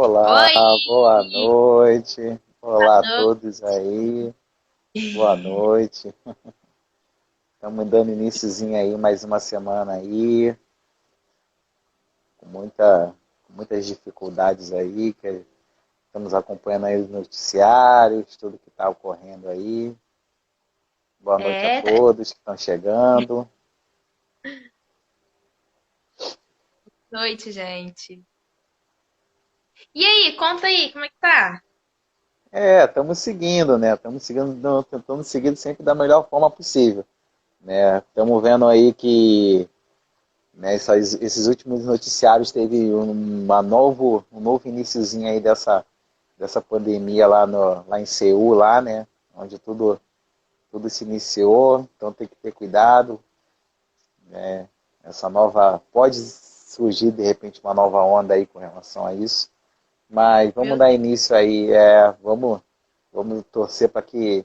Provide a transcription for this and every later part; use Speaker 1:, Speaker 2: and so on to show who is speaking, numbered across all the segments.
Speaker 1: Olá,
Speaker 2: Oi!
Speaker 1: boa noite. Olá a
Speaker 2: Alô?
Speaker 1: todos aí. Boa noite. Estamos dando iniciozinho aí, mais uma semana aí, com muitas dificuldades aí, que estamos acompanhando aí os noticiários, tudo que está ocorrendo aí. Boa noite a
Speaker 2: É,
Speaker 1: todos que estão chegando.
Speaker 2: noite, gente. E aí, conta aí, como é que tá?
Speaker 1: Estamos seguindo, né? Estamos seguindo, tentando seguir sempre da melhor forma possível, né? Estamos vendo aí que, né, esses últimos noticiários teve um novo iniciozinho aí dessa pandemia lá em Seul, lá, né, onde tudo se iniciou, então tem que ter cuidado. Pode surgir de repente uma nova onda aí com relação a isso, mas vamos
Speaker 2: Meu
Speaker 1: dar
Speaker 2: Deus.
Speaker 1: início aí, vamos torcer para que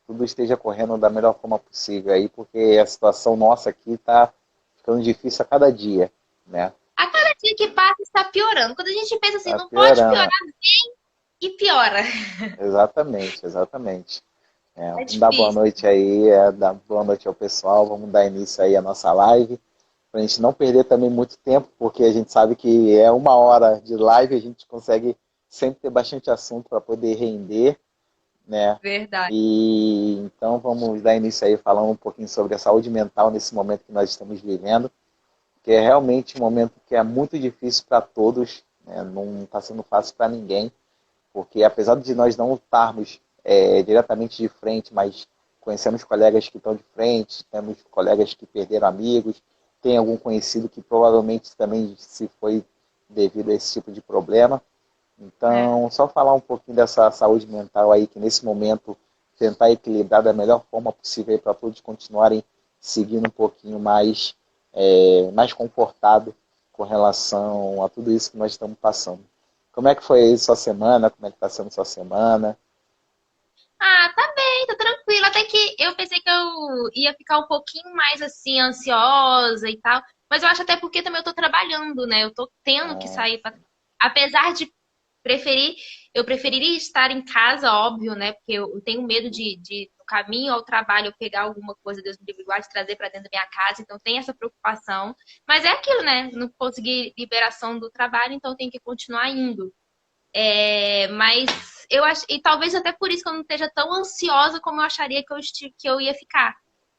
Speaker 1: tudo esteja correndo da melhor forma possível aí, porque a situação nossa aqui está ficando difícil a cada dia, né?
Speaker 2: A cada dia que passa está piorando. Quando a gente pensa assim,
Speaker 1: Tá
Speaker 2: não pode
Speaker 1: piorando.
Speaker 2: piorar e piora.
Speaker 1: Exatamente, exatamente.
Speaker 2: É
Speaker 1: Vamos dar boa
Speaker 2: difícil.
Speaker 1: noite aí, dar boa noite ao pessoal, vamos dar início aí à nossa live, para a gente não perder também muito tempo, porque a gente sabe que é uma hora de live, a gente consegue sempre ter bastante assunto para poder render, né?
Speaker 2: Verdade.
Speaker 1: E então vamos dar início aí falando um pouquinho sobre a saúde mental nesse momento que nós estamos vivendo, que é realmente um momento que é muito difícil para todos, né? Não está sendo fácil para ninguém, porque apesar de nós não estarmos diretamente de frente, mas conhecemos colegas que estão de frente, temos colegas que perderam amigos, tem algum conhecido que provavelmente também se foi devido a esse tipo de problema.
Speaker 2: É.
Speaker 1: Então, só falar um pouquinho dessa saúde mental aí, que nesse momento tentar equilibrar da melhor forma possível para todos continuarem seguindo um pouquinho mais confortado com relação a tudo isso que nós estamos passando. Como é que foi aí sua semana? Como é que está sendo sua semana?
Speaker 2: Ah, tá bem, tá tranquilo. Até que eu pensei que eu ia ficar um pouquinho mais assim, ansiosa e tal. Mas eu acho até porque também eu tô trabalhando, né? Eu tô tendo que
Speaker 1: Ah,
Speaker 2: sair pra... Apesar de preferir, eu preferiria estar em casa, óbvio, né? Porque eu tenho medo de no caminho ao trabalho eu pegar alguma coisa, Deus me livre, guarde, trazer para dentro da minha casa, então tem essa preocupação. Mas é aquilo, né? Não consegui liberação do trabalho, então tem que continuar indo. Mas eu acho, e talvez até por isso que eu não esteja tão ansiosa como eu acharia que eu ia ficar,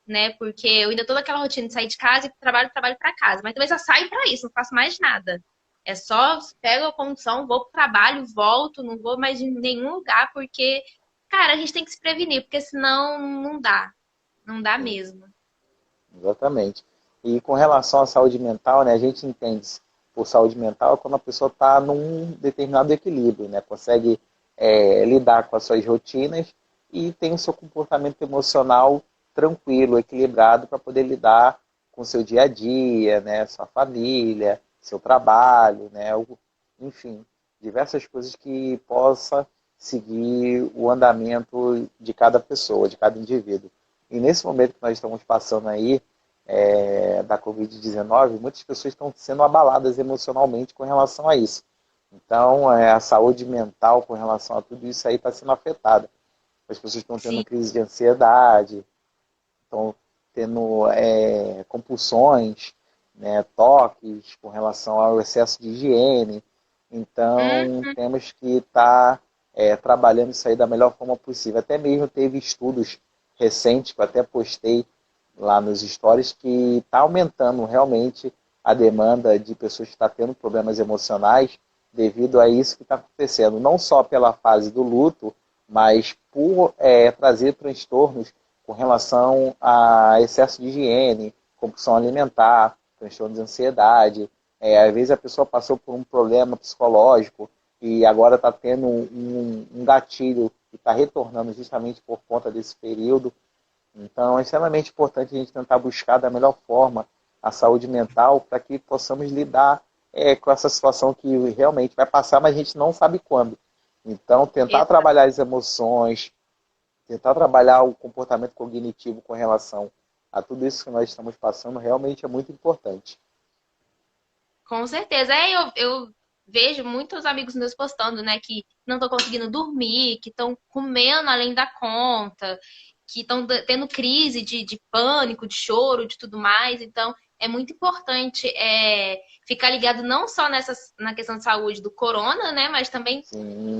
Speaker 2: né? Porque eu ainda tô naquela rotina de sair de casa e trabalho para casa, mas também só saio para isso, não faço mais nada. É só pego a condução, vou pro trabalho, volto, não vou mais em nenhum lugar, porque, cara, a gente tem que se prevenir, porque senão não dá. Não dá
Speaker 1: sim,
Speaker 2: mesmo.
Speaker 1: exatamente. E com relação à saúde mental, né, a gente entende por saúde mental quando a pessoa está num determinado equilíbrio, né, consegue lidar com as suas rotinas e tem o seu comportamento emocional tranquilo, equilibrado para poder lidar com o seu dia a dia, né, sua família, seu trabalho, né, enfim, diversas coisas que possa seguir o andamento de cada pessoa, de cada indivíduo. E nesse momento que nós estamos passando aí, da Covid-19, muitas pessoas estão sendo abaladas emocionalmente com relação a isso. Então, a saúde mental com relação a tudo isso aí está sendo afetada. As pessoas estão tendo
Speaker 2: Sim.
Speaker 1: crise de ansiedade, estão tendo compulsões, né, toques com relação ao excesso de higiene. Então,
Speaker 2: Hum,
Speaker 1: temos que estar trabalhando isso aí da melhor forma possível. Até mesmo teve estudos recentes, que eu até postei lá nos stories, que está aumentando realmente a demanda de pessoas que estão tendo problemas emocionais devido a isso que está acontecendo. Não só pela fase do luto, mas por trazer transtornos com relação a excesso de higiene, compulsão alimentar, transtorno de ansiedade. Às vezes a pessoa passou por um problema psicológico e agora está tendo um gatilho que está retornando justamente por conta desse período. Então, é extremamente importante a gente tentar buscar da melhor forma a saúde mental para que possamos lidar com essa situação que realmente vai passar, mas a gente não sabe quando. Então, tentar
Speaker 2: exato.
Speaker 1: trabalhar as emoções, tentar trabalhar o comportamento cognitivo com relação a tudo isso que nós estamos passando realmente é muito importante.
Speaker 2: Com certeza. vejo muitos amigos meus postando, né, que não estão conseguindo dormir, que estão comendo além da conta, que estão tendo crise de pânico, de choro, de tudo mais. Então, é muito importante ficar ligado não só na questão de saúde do corona, né, mas também,
Speaker 1: Sim,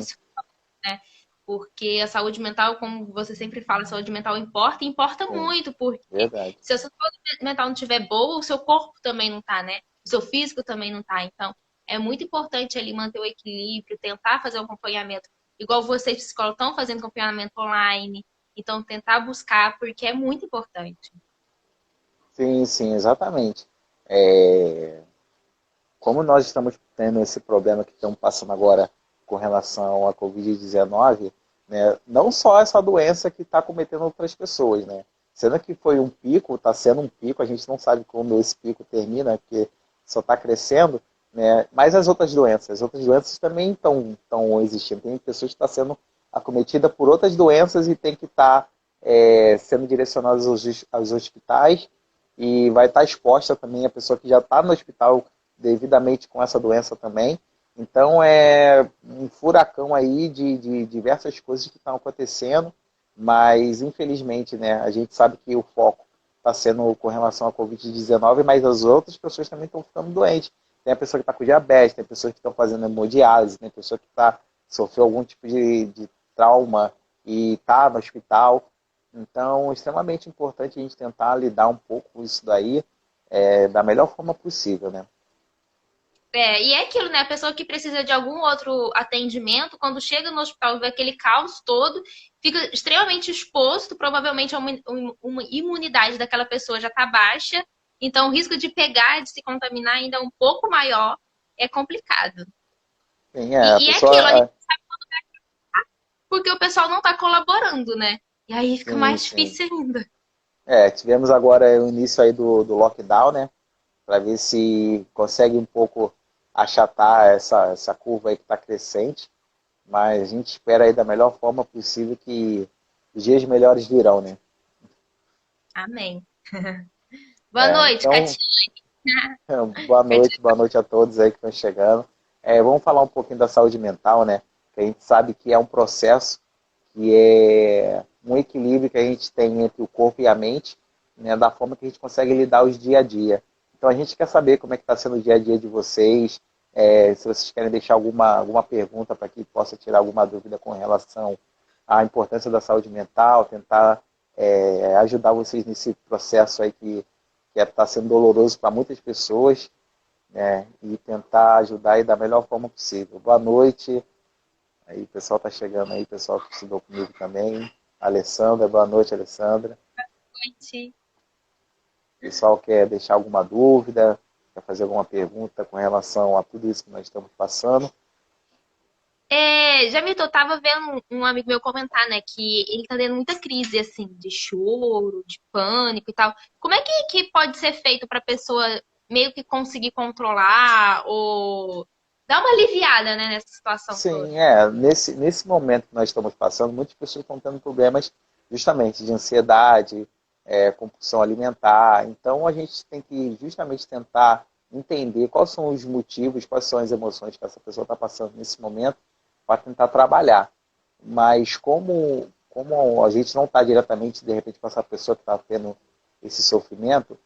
Speaker 2: né, porque a saúde mental, como você sempre fala, a saúde mental importa, e importa
Speaker 1: sim,
Speaker 2: muito, porque
Speaker 1: verdade.
Speaker 2: se a sua saúde mental não estiver boa, o seu corpo também não tá, né? O seu físico também não tá. Então, é muito importante ali manter o equilíbrio, tentar fazer um acompanhamento, igual vocês, psicólogos, estão fazendo acompanhamento online. Então, tentar buscar, porque é muito importante.
Speaker 1: Sim, sim, exatamente. É, como nós estamos tendo esse problema que estamos passando agora com relação à Covid-19, né, não só essa doença que está cometendo outras pessoas, né? Sendo que foi um pico, está sendo um pico, a gente não sabe quando esse pico termina, porque só está crescendo, né? Mas as outras doenças também estão existindo. Tem pessoas que estão sendo acometidas por outras doenças e tem que estar sendo direcionadas aos hospitais e vai estar exposta também a pessoa que já está no hospital devidamente com essa doença também. Então é um furacão aí de diversas coisas que estão acontecendo, mas infelizmente, né, a gente sabe que o foco está sendo com relação à Covid-19, mas as outras pessoas também estão ficando doentes. Tem a pessoa que está com diabetes, tem pessoas que estão fazendo hemodiálise, tem pessoa que sofreu algum tipo de trauma e está no hospital. Então, é extremamente importante a gente tentar lidar um pouco com isso daí da melhor forma possível, né?
Speaker 2: E é aquilo, né? A pessoa que precisa de algum outro atendimento, quando chega no hospital e vê aquele caos todo, fica extremamente exposto, provavelmente uma imunidade daquela pessoa já está baixa, então o risco de pegar, de se contaminar ainda é um pouco maior, é complicado.
Speaker 1: Sim, a
Speaker 2: E é aquilo, a gente,
Speaker 1: pessoa.
Speaker 2: porque o pessoal não está colaborando, né? E aí fica
Speaker 1: Sim,
Speaker 2: mais
Speaker 1: sim.
Speaker 2: difícil ainda.
Speaker 1: Tivemos agora o início aí do lockdown, né? Para ver se consegue um pouco achatar essa curva aí que está crescente. Mas a gente espera aí da melhor forma possível que os dias melhores virão, né?
Speaker 2: Amém. Boa noite,
Speaker 1: Então,
Speaker 2: Catiana.
Speaker 1: boa noite a todos aí que estão chegando. Vamos falar um pouquinho da saúde mental, né? Que a gente sabe que é um processo que é um equilíbrio que a gente tem entre o corpo e a mente, né, da forma que a gente consegue lidar os dia a dia. Então a gente quer saber como é que está sendo o dia a dia de vocês, se vocês querem deixar alguma pergunta para que possa tirar alguma dúvida com relação à importância da saúde mental, tentar ajudar vocês nesse processo aí que está sendo doloroso para muitas pessoas, né, e tentar ajudar aí da melhor forma possível. Boa noite. Aí o pessoal está chegando aí, o pessoal que estudou comigo também. Alessandra, boa noite, Alessandra.
Speaker 2: Noite.
Speaker 1: O pessoal quer deixar alguma dúvida, quer fazer alguma pergunta com relação a tudo isso que nós estamos passando.
Speaker 2: Jamil, eu tava vendo um amigo meu comentar, né, que ele tá tendo muita crise, assim, de choro, de pânico e tal. Como é que pode ser feito pra pessoa meio que conseguir controlar ou dar uma aliviada, né, nessa situação toda?
Speaker 1: Sim, nesse momento que nós estamos passando, muitas pessoas estão tendo problemas justamente de ansiedade, compulsão alimentar. Então a gente tem que justamente tentar entender quais são os motivos, quais são as emoções que essa pessoa está passando nesse momento para tentar trabalhar. Mas como a gente não está diretamente, de repente, com essa pessoa que está tendo esse sofrimento,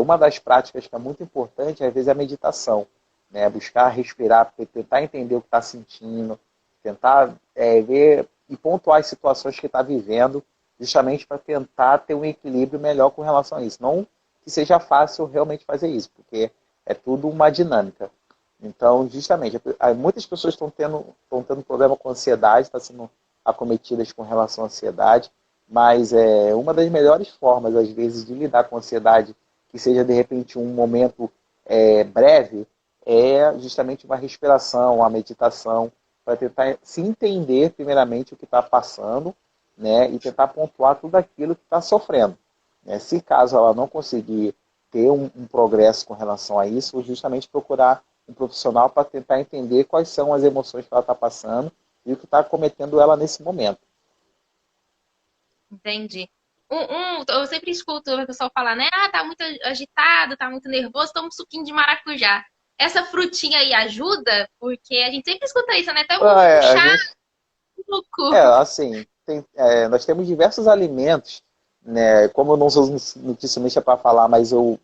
Speaker 1: uma das práticas que é muito importante, às vezes, é a meditação, né? Buscar respirar, tentar entender o que está sentindo, tentar ver e pontuar as situações que está vivendo, justamente para tentar ter um equilíbrio melhor com relação a isso. Não que seja fácil realmente fazer isso, porque é tudo uma dinâmica. Então, justamente, muitas pessoas estão tendo problema com ansiedade, estão sendo acometidas com relação à ansiedade, mas uma das melhores formas, às vezes, de lidar com a ansiedade, que seja, de repente, um momento breve, é justamente uma respiração, uma meditação, para tentar se entender, primeiramente, o que está passando, né, e tentar pontuar tudo aquilo que está sofrendo. Né? Se caso ela não conseguir ter um progresso com relação a isso, justamente procurar um profissional para tentar entender quais são as emoções que ela está passando e o que está cometendo ela nesse momento.
Speaker 2: Entendi. Eu sempre escuto o pessoal falar, né? Ah, tá muito agitado, tá muito nervoso, toma um suquinho de maracujá. essa frutinha aí ajuda? Porque a gente sempre escuta isso, né? Até
Speaker 1: É,
Speaker 2: um
Speaker 1: a
Speaker 2: chá
Speaker 1: gente,
Speaker 2: suco.
Speaker 1: assim, nós temos diversos alimentos, né? Como eu não sou nutricionista para falar, mas eu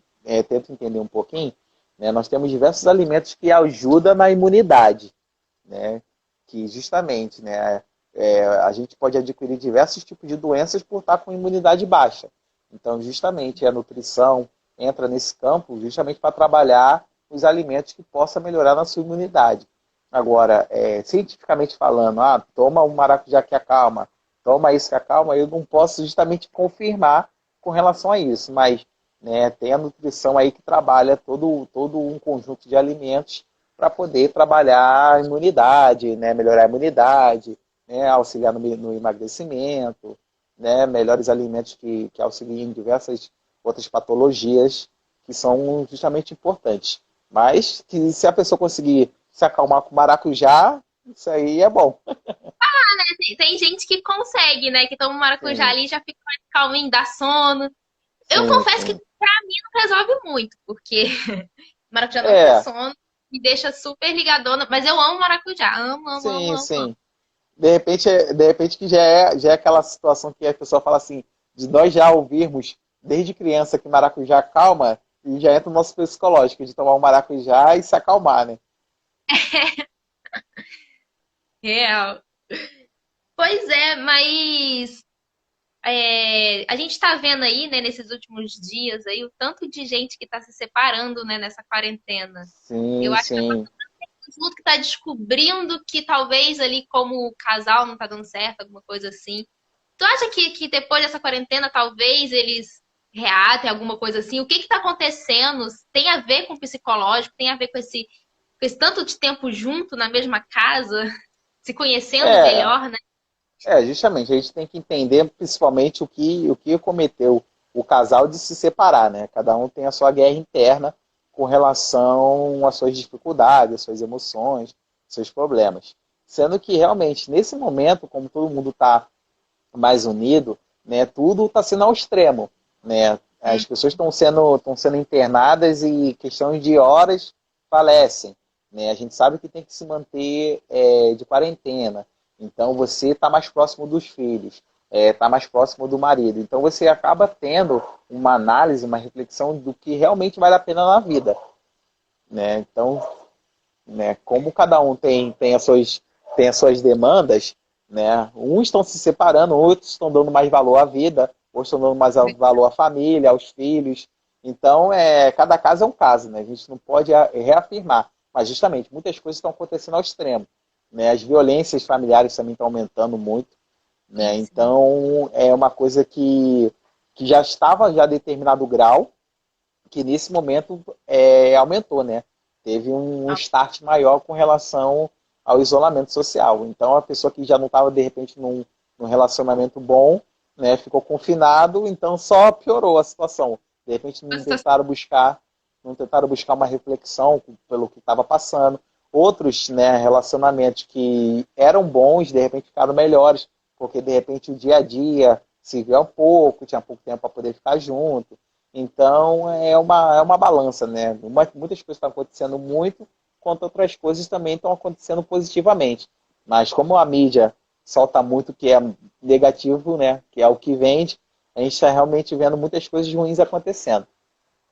Speaker 1: tento entender um pouquinho, né? Nós temos diversos alimentos que ajudam na imunidade, né? Que justamente, né? A gente pode adquirir diversos tipos de doenças por estar com imunidade baixa. Então, justamente, a nutrição entra nesse campo justamente para trabalhar os alimentos que possam melhorar na sua imunidade. Agora, cientificamente falando, toma um maracujá que acalma, toma isso que acalma, eu não posso justamente confirmar com relação a isso, mas né, tem a nutrição aí que trabalha todo um conjunto de alimentos para poder trabalhar a imunidade, né, melhorar a imunidade, né, auxiliar no emagrecimento, né, melhores alimentos que auxiliam em diversas outras patologias que são justamente importantes. Mas que se a pessoa conseguir se acalmar com maracujá, isso aí é bom.
Speaker 2: Tem gente que consegue, né? Que toma um maracujá
Speaker 1: Sim,
Speaker 2: ali e já fica mais calminho, dá sono. Eu
Speaker 1: sim,
Speaker 2: confesso que
Speaker 1: sim.
Speaker 2: pra mim não resolve muito, porque maracujá não me dá
Speaker 1: É,
Speaker 2: sono, me deixa super ligadona. Mas eu amo maracujá, amo, amo, amo,
Speaker 1: sim,
Speaker 2: amo, amo.
Speaker 1: sim. De repente que já é aquela situação que a pessoa fala assim, de nós já ouvirmos desde criança que maracujá calma, e já entra no nosso psicológico de tomar um maracujá e se acalmar, né?
Speaker 2: Real. Pois é, mas a gente tá vendo aí, né, nesses últimos dias aí, o tanto de gente que tá se separando, né, nessa quarentena. Eu
Speaker 1: Sim,
Speaker 2: acho que tá
Speaker 1: sim.
Speaker 2: todo mundo que tá descobrindo que talvez ali como casal não tá dando certo, alguma coisa assim. Tu acha que depois dessa quarentena talvez eles reatem alguma coisa assim? O que que tá acontecendo? Tem a ver com o psicológico? Tem a ver com esse tanto de tempo junto na mesma casa, se conhecendo
Speaker 1: É,
Speaker 2: melhor, né?
Speaker 1: justamente, a gente tem que entender principalmente o que cometeu o casal de se separar, né? Cada um tem a sua guerra interna com relação às suas dificuldades, às suas emoções, seus problemas. Sendo que realmente, nesse momento, como todo mundo está mais unido, né, tudo está sendo ao extremo. Né? As pessoas estão sendo internadas e questões de horas falecem. Né? A gente sabe que tem que se manter de quarentena. Então você está mais próximo dos filhos, está mais próximo do marido. Então você acaba tendo uma análise, uma reflexão do que realmente vale a pena na vida. Né? Então, né, como cada um tem as suas demandas, né, uns estão se separando, outros estão dando mais valor à vida, outros estão dando mais valor à família, aos filhos. Então, cada caso é um caso, né? A gente não pode reafirmar. Mas, justamente, muitas coisas estão acontecendo ao extremo. Né? As violências familiares também estão aumentando muito. Né?
Speaker 2: Isso.
Speaker 1: Então, é uma coisa que já estava já determinado grau, que nesse momento aumentou, né? Teve um start maior com relação ao isolamento social. Então, a pessoa que já não estava, de repente, num relacionamento bom, né, ficou confinado, então só piorou a situação. De repente, não tentaram buscar uma reflexão pelo que estava passando. Outros, né, relacionamentos que eram bons, de repente ficaram melhores, porque de repente o dia a dia se via um pouco, tinha pouco tempo para poder ficar junto. Então é uma balança, né? Muitas coisas estão acontecendo muito, enquanto outras coisas também estão acontecendo positivamente. Mas como a mídia solta muito que é negativo, né? Que é o que vende, a gente está realmente vendo muitas coisas ruins acontecendo.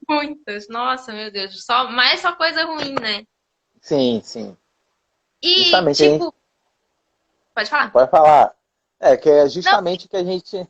Speaker 2: Muitas, nossa, meu Deus, só coisa ruim, né?
Speaker 1: Sim, sim.
Speaker 2: E,
Speaker 1: Justamente a gente
Speaker 2: tipo, pode falar?
Speaker 1: pode falar. Que é
Speaker 2: Não,
Speaker 1: justamente o que a gente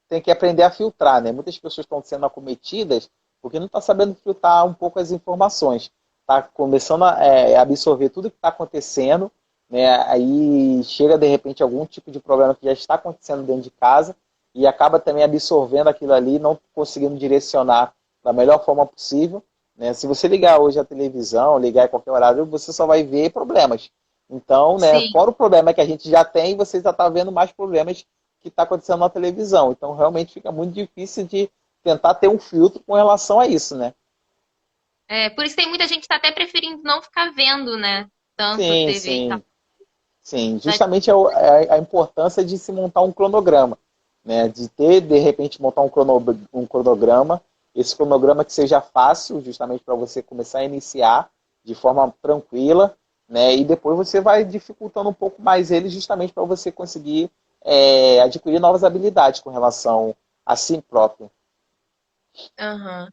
Speaker 1: tem que aprender a filtrar, né? Muitas pessoas estão sendo acometidas porque não está sabendo filtrar um pouco as informações. Está começando a absorver tudo que está acontecendo, né? Aí chega de repente algum tipo de problema que já está acontecendo dentro de casa e acaba também absorvendo aquilo ali, não conseguindo direcionar da melhor forma possível. Né? Se você ligar hoje a televisão, ligar em qualquer horário, você só vai ver problemas. Então, né,
Speaker 2: sim.
Speaker 1: fora o problema que a gente já tem, você já está vendo mais problemas que está acontecendo na televisão. Então, realmente fica muito difícil de tentar ter um filtro com relação a isso, né?
Speaker 2: Por isso tem muita gente que tá até preferindo não ficar vendo, né? Tanto
Speaker 1: Sim,
Speaker 2: TV e tal.
Speaker 1: sim, sim. Justamente é a importância de se montar um cronograma, né? De ter, de repente, montar um cronograma, esse cronograma que seja fácil, justamente para você começar a iniciar, de forma tranquila, né? E depois você vai dificultando um pouco mais ele justamente para você conseguir adquirir novas habilidades com relação a si próprio.
Speaker 2: Aham.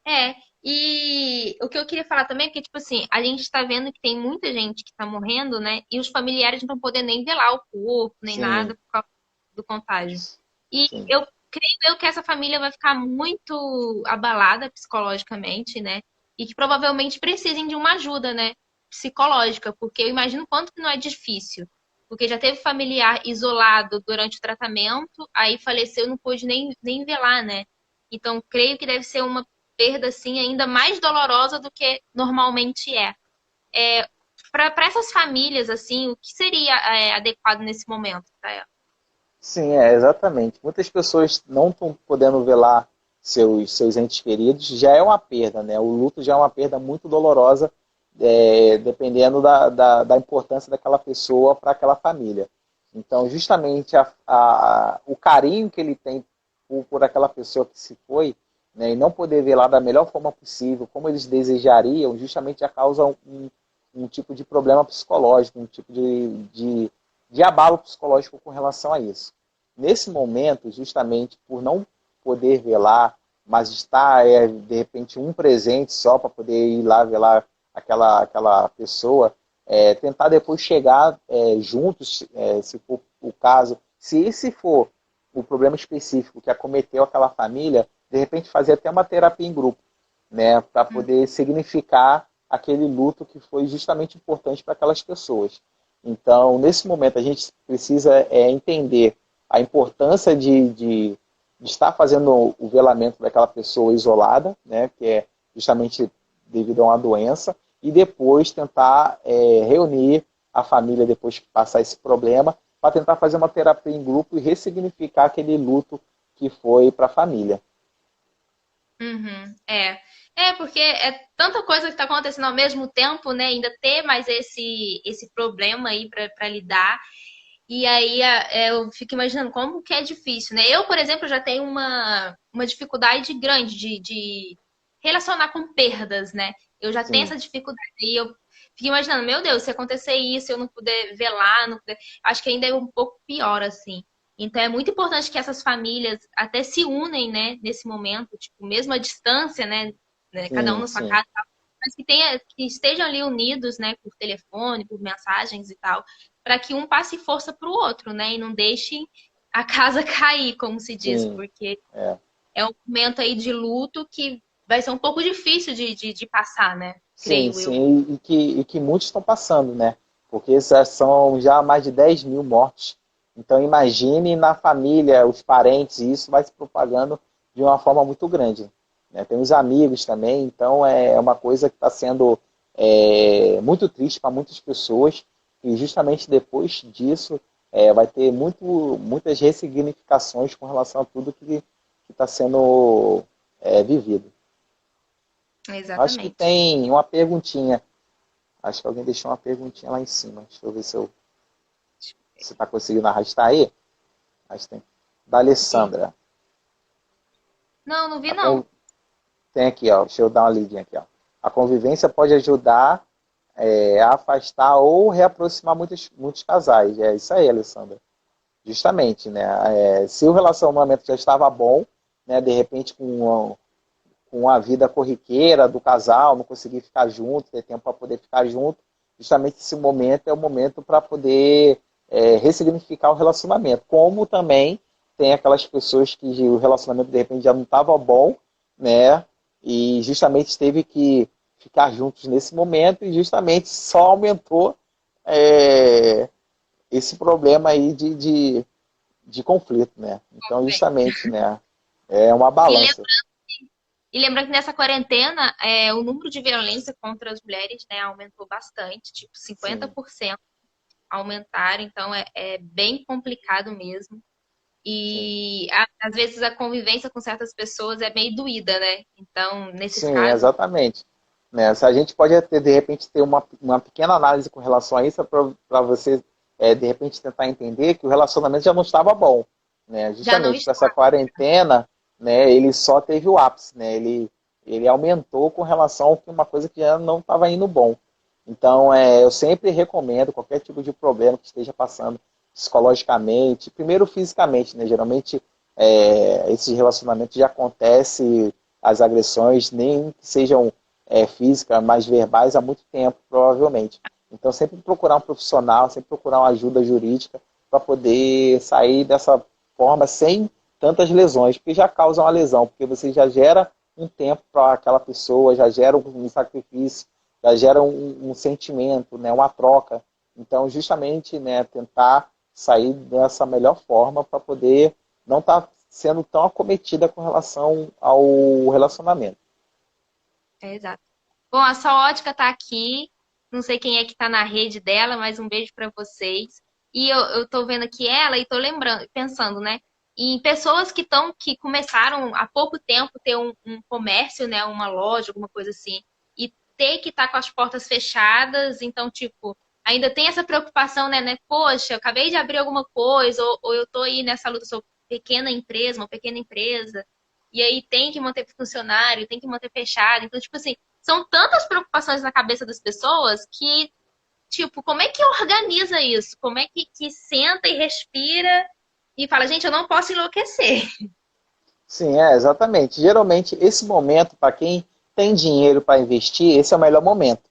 Speaker 2: É, e o que eu queria falar também é que, tipo assim, a gente tá vendo que tem muita gente que tá morrendo, né? E os familiares não estão podendo nem velar o corpo, nem
Speaker 1: Sim,
Speaker 2: nada por causa do contágio. E
Speaker 1: sim,
Speaker 2: eu creio eu que essa família vai ficar muito abalada psicologicamente, né? E que provavelmente precisem de uma ajuda, né? Psicológica, porque eu imagino quanto que não é difícil. Porque já teve familiar isolado durante o tratamento, aí faleceu e não pôde nem velar, né? Então, creio que deve ser uma perda, assim, ainda mais dolorosa do que normalmente é. Para essas famílias, assim, o que seria adequado nesse momento para ela?
Speaker 1: sim, exatamente. Muitas pessoas não estão podendo velar seus entes queridos, já é uma perda, né? O luto já é uma perda muito dolorosa, dependendo da importância daquela pessoa para aquela família. Então, justamente o carinho que ele tem por aquela pessoa que se foi, né, e não poder velar da melhor forma possível, como eles desejariam, justamente já causa um tipo de problema psicológico, um tipo de abalo psicológico com relação a isso. Nesse momento, justamente por não poder velar, mas estar, de repente, um presente só para poder ir lá velar aquela pessoa, tentar depois chegar juntos, se for o caso, se esse for o problema específico que acometeu aquela família, de repente fazer até uma terapia em grupo, né, para poder significar aquele luto que foi justamente importante para aquelas pessoas. Então, nesse momento, a gente precisa entender a importância de estar fazendo o velamento daquela pessoa isolada, né, que é justamente devido a uma doença, e depois tentar reunir a família depois que passar esse problema, para tentar fazer uma terapia em grupo e ressignificar aquele luto que foi para a família.
Speaker 2: Uhum, porque é tanta coisa que está acontecendo ao mesmo tempo, né? Ainda ter mais esse problema aí para lidar. E aí eu fico imaginando como que é difícil, né? Eu, por exemplo, já tenho uma dificuldade grande de relacionar com perdas, né? Eu já tenho
Speaker 1: Sim,
Speaker 2: essa dificuldade. E eu fico imaginando, meu Deus, se acontecer isso, eu não puder velar, não puder... Acho que ainda é um pouco pior, assim. Então é muito importante que essas famílias até se unem, né, nesse momento, tipo, mesmo à distância, né, cada um
Speaker 1: sim,
Speaker 2: na sua
Speaker 1: sim.
Speaker 2: casa, mas que estejam ali unidos, né, por telefone, por mensagens e tal, para que um passe força para o outro, né, e não deixem a casa cair, como se diz,
Speaker 1: Sim,
Speaker 2: porque
Speaker 1: é.
Speaker 2: é um momento aí de luto que vai ser um pouco difícil de passar, né,
Speaker 1: Sim,
Speaker 2: creio eu.
Speaker 1: sim, e que muitos estão passando, né? Porque são já mais de 10 mil mortos. Então imagine na família, os parentes, e isso vai se propagando de uma forma muito grande, né? Tem os amigos também, então é uma coisa que está sendo muito triste para muitas pessoas, e justamente depois disso vai ter muitas ressignificações com relação a tudo que está sendo vivido. Acho que
Speaker 2: Exatamente.
Speaker 1: tem uma perguntinha. Acho que alguém deixou uma perguntinha lá em cima. Deixa eu ver se você está conseguindo arrastar aí. Acho que tem. Da
Speaker 2: Ver.
Speaker 1: Alessandra.
Speaker 2: Não, não vi
Speaker 1: A
Speaker 2: não.
Speaker 1: con- Tem aqui, ó. Deixa eu dar uma lidinha aqui, ó. A convivência pode ajudar a afastar ou reaproximar muitos casais. É isso aí, Alessandra. Justamente, né? Se o relacionamento já estava bom, né? De repente com a vida corriqueira do casal, não conseguir ficar junto, ter tempo para poder ficar junto, justamente esse momento é o momento para poder ressignificar o relacionamento. Como também tem aquelas pessoas que o relacionamento de repente já não estava bom, né? E justamente teve que ficar juntos nesse momento e justamente só aumentou é, esse problema aí de conflito, né? Então, justamente, né? É uma
Speaker 2: E
Speaker 1: balança.
Speaker 2: E lembrando que nessa quarentena, o número de violência contra as mulheres, né, aumentou bastante, tipo
Speaker 1: Sim,
Speaker 2: 50% aumentaram, então é bem complicado mesmo.
Speaker 1: sim.
Speaker 2: E às vezes a convivência com certas pessoas é meio doída, né? Então, nesses
Speaker 1: Sim,
Speaker 2: casos,
Speaker 1: exatamente. Né? Se a gente pode ter, de repente, ter uma pequena análise com relação a isso, para você, de repente, tentar entender que o relacionamento já não estava bom. Né?
Speaker 2: já não
Speaker 1: Justamente com essa
Speaker 2: está.
Speaker 1: quarentena, né, ele só teve o ápice. Né? ele aumentou com relação a uma coisa que já não estava indo bom. Então, eu sempre recomendo qualquer tipo de problema que esteja passando psicologicamente, primeiro fisicamente, né? Geralmente, esses relacionamentos já acontecem, as agressões, nem que sejam físicas, mas verbais há muito tempo, provavelmente. Então, sempre procurar um profissional, sempre procurar uma ajuda jurídica para poder sair dessa forma sem tantas lesões, porque já causa uma lesão, porque você já gera um tempo para aquela pessoa, já gera um sacrifício, já gera um sentimento, né, uma troca. Então, justamente, né, tentar sair dessa melhor forma para poder não estar sendo tão acometida com relação ao relacionamento.
Speaker 2: Exato. Bom, a sua ótica tá aqui. Não sei quem é que tá na rede dela, mas um beijo para vocês. E eu tô vendo aqui ela e tô lembrando, pensando, né? Em pessoas que começaram há pouco tempo ter um comércio, né? Uma loja, alguma coisa assim, e ter que estar com as portas fechadas, então, tipo, ainda tem essa preocupação, né? Poxa, eu acabei de abrir alguma coisa, ou eu tô aí nessa luta, sou pequena empresa, uma pequena empresa, e aí tem que manter funcionário, tem que manter fechado. Então, tipo assim, são tantas preocupações na cabeça das pessoas que, tipo, como é que organiza isso? Como é que senta e respira e fala, gente, eu não posso enlouquecer.
Speaker 1: Sim, exatamente. Geralmente, esse momento, para quem tem dinheiro para investir, esse é o melhor momento,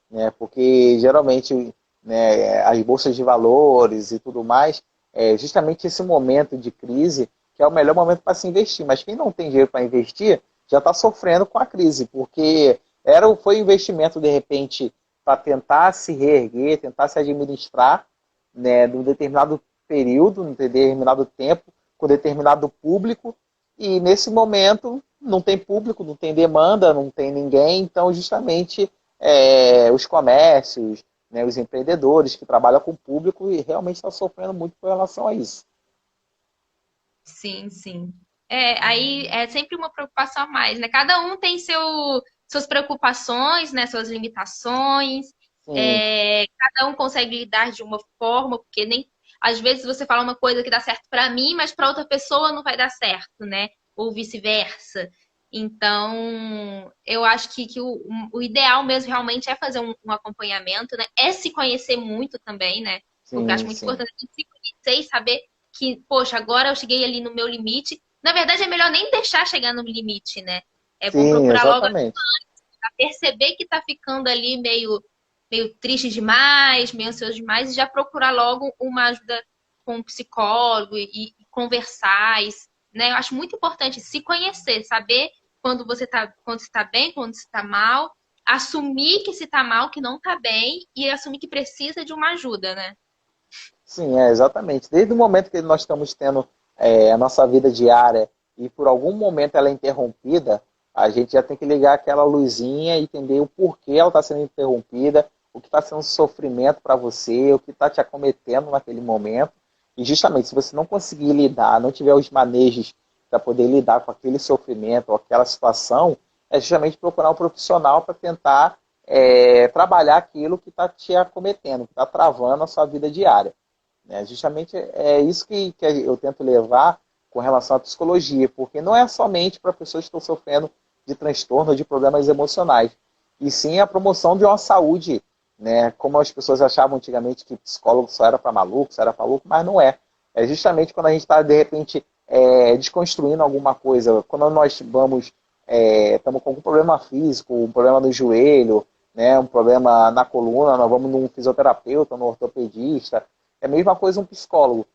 Speaker 1: né? Porque geralmente, né, as bolsas de valores e tudo mais, é justamente esse momento de crise que é o melhor momento para se investir. Mas quem não tem dinheiro para investir já está sofrendo com a crise, porque foi um investimento de repente para tentar se reerguer, tentar se administrar, né, num determinado período, num determinado tempo, com determinado público, e nesse momento não tem público, não tem demanda, não tem ninguém, então justamente os comércios, né, os empreendedores que trabalham com o público e realmente estão sofrendo muito com relação a isso.
Speaker 2: Sim, sim. É, aí é sempre uma preocupação a mais, né? Cada um tem suas preocupações, né? Suas limitações.
Speaker 1: Sim,
Speaker 2: Cada um consegue lidar de uma forma, porque nem às vezes você fala uma coisa que dá certo para mim, mas para outra pessoa não vai dar certo, né? Ou vice-versa. Então, eu acho que o ideal mesmo realmente é fazer um acompanhamento, né? É se conhecer muito também, né? Porque eu acho
Speaker 1: sim,
Speaker 2: muito
Speaker 1: sim.
Speaker 2: importante a gente se conhecer e saber que, poxa, agora eu cheguei ali no meu limite. Na verdade, é melhor nem deixar chegar no limite, né? É bom
Speaker 1: Sim,
Speaker 2: procurar logo
Speaker 1: exatamente.
Speaker 2: perceber que tá ficando ali meio triste demais, meio ansioso demais, e já procurar logo uma ajuda com um psicólogo e conversar, né? Eu acho muito importante se conhecer, saber quando você tá bem, quando você tá mal, assumir que se tá mal, que não tá bem, e assumir que precisa de uma ajuda, né?
Speaker 1: Sim, exatamente. Desde o momento que nós estamos tendo a nossa vida diária e por algum momento ela é interrompida, a gente já tem que ligar aquela luzinha e entender o porquê ela está sendo interrompida, o que está sendo sofrimento para você, o que está te acometendo naquele momento. E justamente, se você não conseguir lidar, não tiver os manejos para poder lidar com aquele sofrimento ou aquela situação, é justamente procurar um profissional para tentar trabalhar aquilo que está te acometendo, que está travando a sua vida diária. Né? Justamente é isso que eu tento levar com relação à psicologia, porque não é somente para pessoas que estão sofrendo de transtorno ou de problemas emocionais, e sim a promoção de uma saúde, né? Como as pessoas achavam antigamente que psicólogo só era para maluco, só era para louco, mas não é. É justamente quando a gente está, de repente, desconstruindo alguma coisa, quando nós estamos com algum problema físico, um problema no joelho, né, um problema na coluna, nós vamos num fisioterapeuta, num ortopedista, é a mesma coisa um psicólogo.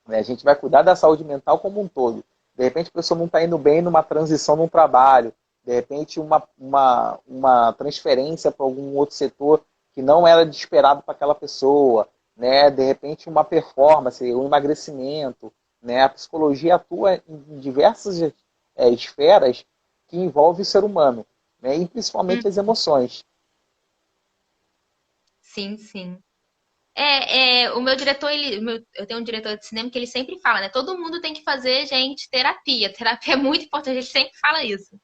Speaker 1: Né? A gente vai cuidar da saúde mental como um todo. De repente a pessoa não está indo bem numa transição num trabalho, de repente uma transferência para algum outro setor que não era de esperado para aquela pessoa, né? De repente uma performance, um emagrecimento. Né? A psicologia atua em diversas esferas que envolvem o ser humano, né? E principalmente as emoções.
Speaker 2: Sim, sim. O meu diretor, eu tenho um diretor de cinema que ele sempre fala, né? Todo mundo tem que fazer, gente, terapia. Terapia é muito importante, a gente sempre fala isso.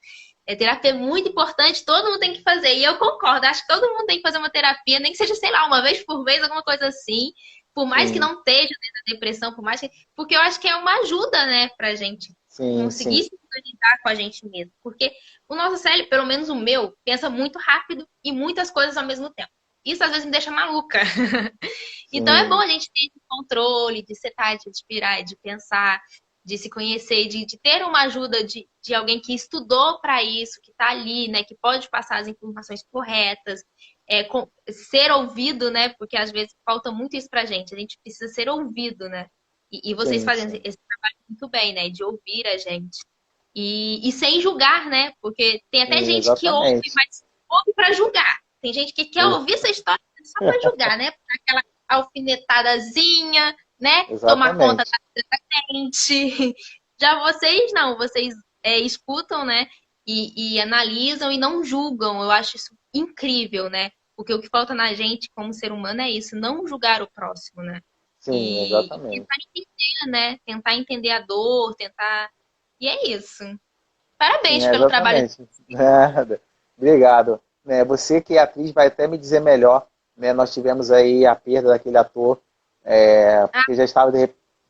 Speaker 2: Terapia é muito importante, todo mundo tem que fazer. E eu concordo, acho que todo mundo tem que fazer uma terapia, nem que seja, sei lá, uma vez por mês, alguma coisa assim, Por mais que
Speaker 1: sim,
Speaker 2: não esteja dentro da depressão, por mais que... Porque eu acho que é uma ajuda, né, pra gente
Speaker 1: sim,
Speaker 2: conseguir
Speaker 1: sim,
Speaker 2: se conectar com a gente mesmo. Porque o nosso cérebro, pelo menos o meu, pensa muito rápido e muitas coisas ao mesmo tempo. Isso às vezes me deixa maluca. Então é bom
Speaker 1: sim,
Speaker 2: a gente ter esse controle de setar, de respirar, de pensar, de se conhecer, de ter uma ajuda de alguém que estudou para isso, que está ali, né? Que pode passar as informações corretas, ser ouvido, né? Porque às vezes falta muito isso pra gente. A gente precisa ser ouvido, né? E vocês
Speaker 1: sim,
Speaker 2: fazem
Speaker 1: sim,
Speaker 2: esse trabalho muito bem, né? De ouvir a gente. E sem julgar, né? Porque tem até
Speaker 1: sim,
Speaker 2: gente que ouve,
Speaker 1: exatamente.
Speaker 2: mas ouve para julgar. Tem gente que quer ouvir essa história só para julgar, né? Aquela alfinetadazinha, né? Tomar conta
Speaker 1: Exatamente.
Speaker 2: da gente. Já vocês não, vocês escutam, né? E analisam e não julgam. Eu acho isso incrível, né? Porque o que falta na gente como ser humano é isso, não julgar o próximo, né?
Speaker 1: Sim,
Speaker 2: E
Speaker 1: exatamente.
Speaker 2: tentar entender, né? Tentar entender a dor, tentar. E é isso.
Speaker 1: Sim,
Speaker 2: Parabéns pelo trabalho.
Speaker 1: exatamente. Nada. Obrigado. Né, você que é atriz vai até me dizer melhor. Né, nós tivemos aí a perda daquele ator,
Speaker 2: Ah,
Speaker 1: porque já estava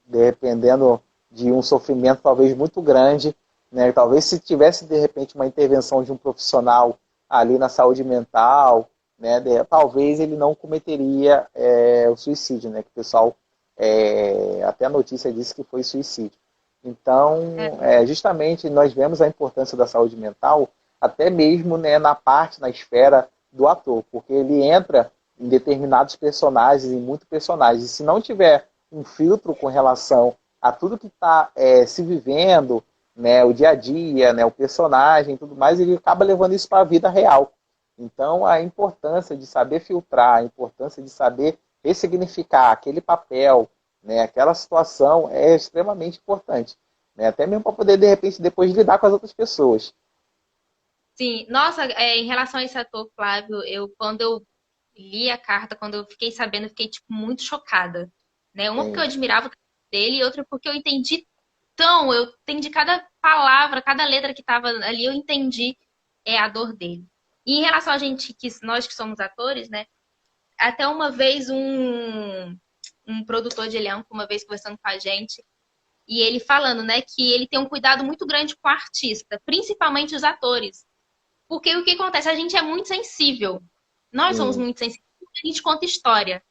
Speaker 1: dependendo de um sofrimento talvez muito grande. Né, talvez se tivesse de repente uma intervenção de um profissional ali na saúde mental, né, talvez ele não cometeria o suicídio, né, que o pessoal até a notícia disse que foi suicídio.
Speaker 2: é,
Speaker 1: Então, justamente nós vemos a importância da saúde mental até mesmo, né, na parte, na esfera do ator, porque ele entra em determinados personagens, em muitos personagens. E se não tiver um filtro com relação a tudo que está se vivendo, né, o dia a dia, né, o personagem e tudo mais, ele acaba levando isso para a vida real. Então, a importância de saber filtrar, a importância de saber ressignificar aquele papel, né, aquela situação é extremamente importante. Né, até mesmo para poder, de repente, depois lidar com as outras pessoas.
Speaker 2: sim. Nossa, em relação a esse ator, Flávio, quando eu li a carta, quando eu fiquei sabendo, eu fiquei, tipo, muito chocada. Né? Uma porque eu
Speaker 1: Sim,
Speaker 2: admirava o trabalho dele, e outra porque eu entendi cada palavra, cada letra que estava ali, eu entendi a dor dele. E em relação a gente, nós que somos atores, né? Até uma vez um produtor de elenco, uma vez conversando com a gente, e ele falando, né, que ele tem um cuidado muito grande com o artista, principalmente os atores. Porque o que acontece? A gente é muito sensível. Nós somos
Speaker 1: sim,
Speaker 2: muito sensíveis. A gente conta história.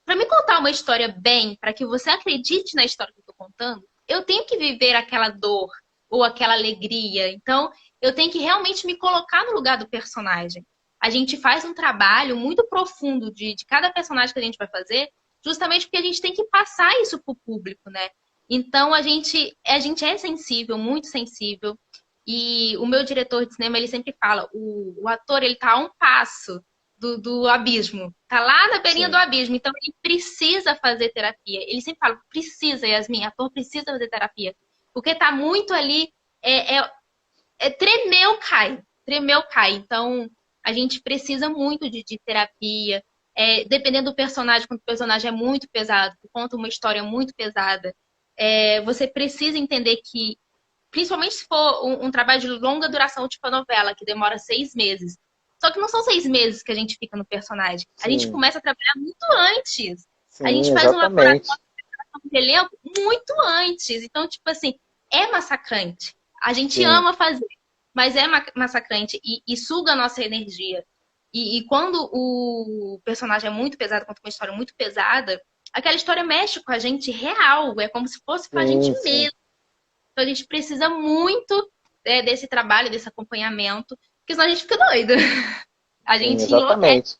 Speaker 2: Para me contar uma história bem, para que você acredite na história que eu estou contando, eu tenho que viver aquela dor ou aquela alegria. Então, eu tenho que realmente me colocar no lugar do personagem. A gente faz um trabalho muito profundo de cada personagem que a gente vai fazer, justamente porque a gente tem que passar isso para o público, né? Então, a gente é sensível, muito sensível. E o meu diretor de cinema, ele sempre fala, o ator, ele tá a um passo do abismo. Tá lá na beirinha do
Speaker 1: sim,
Speaker 2: abismo. Então, ele precisa fazer terapia. Ele sempre fala, precisa, Yasmin, ator precisa fazer terapia. Porque tá muito ali, tremeu, cai. Tremeu, cai. Então, a gente precisa muito de terapia. Dependendo do personagem, quando o personagem é muito pesado, conta uma história muito pesada, você precisa entender que principalmente se for um trabalho de longa duração, tipo a novela, que demora 6 meses. Só que não são 6 meses que a gente fica no personagem. A gente
Speaker 1: sim,
Speaker 2: começa a trabalhar muito antes. A
Speaker 1: sim,
Speaker 2: gente faz um laboratório
Speaker 1: exatamente.
Speaker 2: de elenco muito antes. Então, tipo assim, é massacrante. A gente
Speaker 1: Sim,
Speaker 2: ama fazer, mas é massacrante e suga a nossa energia. E quando o personagem é muito pesado, conta uma história muito pesada, aquela história mexe com a gente real. É como se fosse com a gente
Speaker 1: sim, sim,
Speaker 2: mesmo. Então a gente precisa muito desse trabalho, desse acompanhamento, porque senão a gente fica doido. A
Speaker 1: sim,
Speaker 2: gente enlouquece.
Speaker 1: exatamente.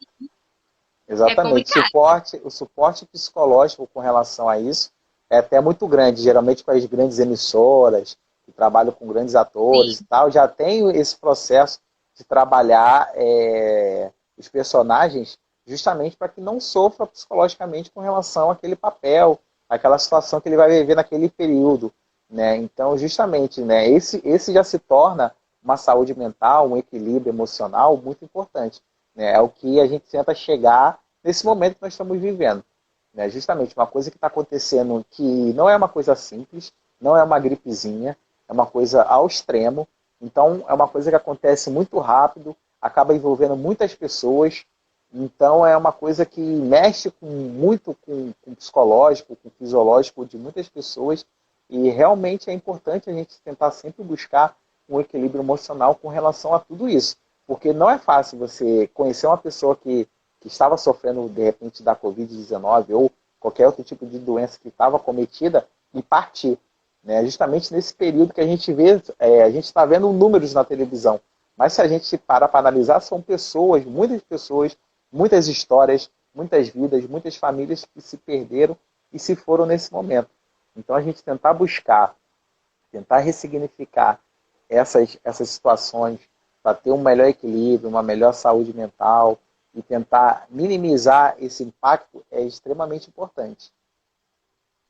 Speaker 2: É
Speaker 1: Exatamente.
Speaker 2: complicado.
Speaker 1: O suporte psicológico com relação a isso é até muito grande. Geralmente com as grandes emissoras, que trabalham com grandes atores
Speaker 2: Sim,
Speaker 1: e tal, já tem esse processo de trabalhar os personagens justamente para que não sofra psicologicamente com relação àquele papel, àquela situação que ele vai viver naquele período. Né? Então, justamente, né, esse já se torna uma saúde mental, um equilíbrio emocional muito importante. Né? É o que a gente tenta chegar nesse momento que nós estamos vivendo. Né? Justamente uma coisa que está acontecendo que não é uma coisa simples, não é uma gripezinha, é uma coisa ao extremo. Então, é uma coisa que acontece muito rápido, acaba envolvendo muitas pessoas, Então é uma coisa que mexe muito com o psicológico, com o fisiológico de muitas pessoas e realmente é importante a gente tentar sempre buscar um equilíbrio emocional com relação a tudo isso. Porque não é fácil você conhecer uma pessoa que estava sofrendo de repente da Covid-19 ou qualquer outro tipo de doença que estava cometida e partir. Né? Justamente nesse período que a gente vê, a gente está vendo números na televisão, mas se a gente para analisar, são pessoas, muitas histórias, muitas vidas, muitas famílias que se perderam e se foram nesse momento. Então a gente tentar buscar, tentar ressignificar essas situações para ter um melhor equilíbrio, uma melhor saúde mental e tentar minimizar esse impacto é extremamente importante.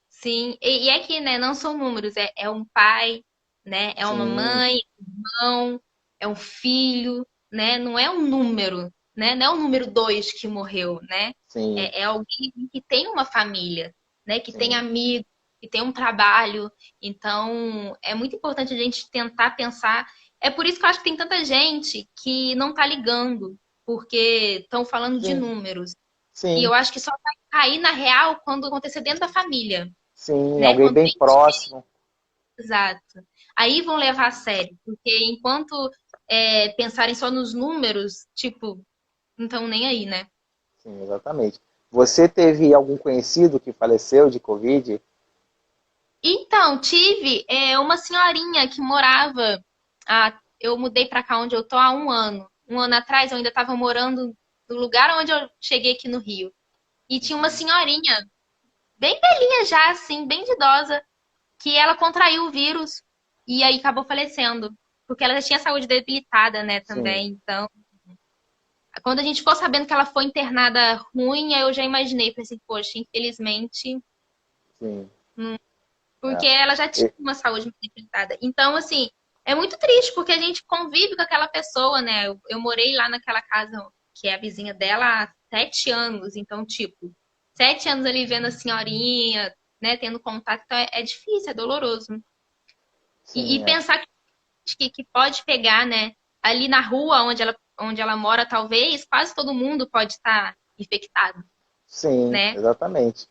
Speaker 2: Sim, e aqui, né, não são números, é um pai, né, é uma
Speaker 1: Sim,
Speaker 2: mãe, um irmão, é um filho, né, não é um número, né, não é o número dois que morreu, né,
Speaker 1: sim,
Speaker 2: é alguém que tem uma família, né, que tem
Speaker 1: sim,
Speaker 2: amigos, que tem um trabalho, então é muito importante a gente tentar pensar, é por isso que eu acho que tem tanta gente que não tá ligando, porque estão falando de
Speaker 1: sim,
Speaker 2: números, e
Speaker 1: sim,
Speaker 2: eu acho que só vai cair na real quando acontecer dentro da família,
Speaker 1: sim,
Speaker 2: né?
Speaker 1: alguém
Speaker 2: Quando
Speaker 1: bem
Speaker 2: tem
Speaker 1: próximo.
Speaker 2: exato. Aí vão levar a sério, porque enquanto pensarem só nos números, tipo, não estão nem aí, né?
Speaker 1: Sim, exatamente. Você teve algum conhecido que faleceu de Covid?
Speaker 2: Então, tive uma senhorinha que morava. Eu mudei pra cá onde eu tô há um ano. Um ano atrás eu ainda estava morando no lugar onde eu cheguei aqui no Rio. E tinha uma
Speaker 1: Uhum.
Speaker 2: senhorinha, bem velhinha já, assim, bem de idosa, que ela contraiu o vírus e aí acabou falecendo. Porque ela já tinha saúde debilitada, né,
Speaker 1: Sim,
Speaker 2: também. Então, quando a gente ficou sabendo que ela foi internada ruim, aí eu já imaginei, falei assim, poxa, infelizmente,
Speaker 1: sim.
Speaker 2: porque
Speaker 1: É.
Speaker 2: ela já tinha
Speaker 1: E-
Speaker 2: uma saúde muito debilitada. Então, assim, é muito triste, porque a gente convive com aquela pessoa, né? Eu morei lá naquela casa que é a vizinha dela há 7 anos. Então, tipo, 7 anos ali vendo a senhorinha, né, tendo contato, então é difícil, é doloroso. E
Speaker 1: sim, é.
Speaker 2: pensar que pode pegar, né? Ali na rua onde ela mora, talvez, quase todo mundo pode estar infectado,
Speaker 1: Sim,
Speaker 2: né?
Speaker 1: exatamente.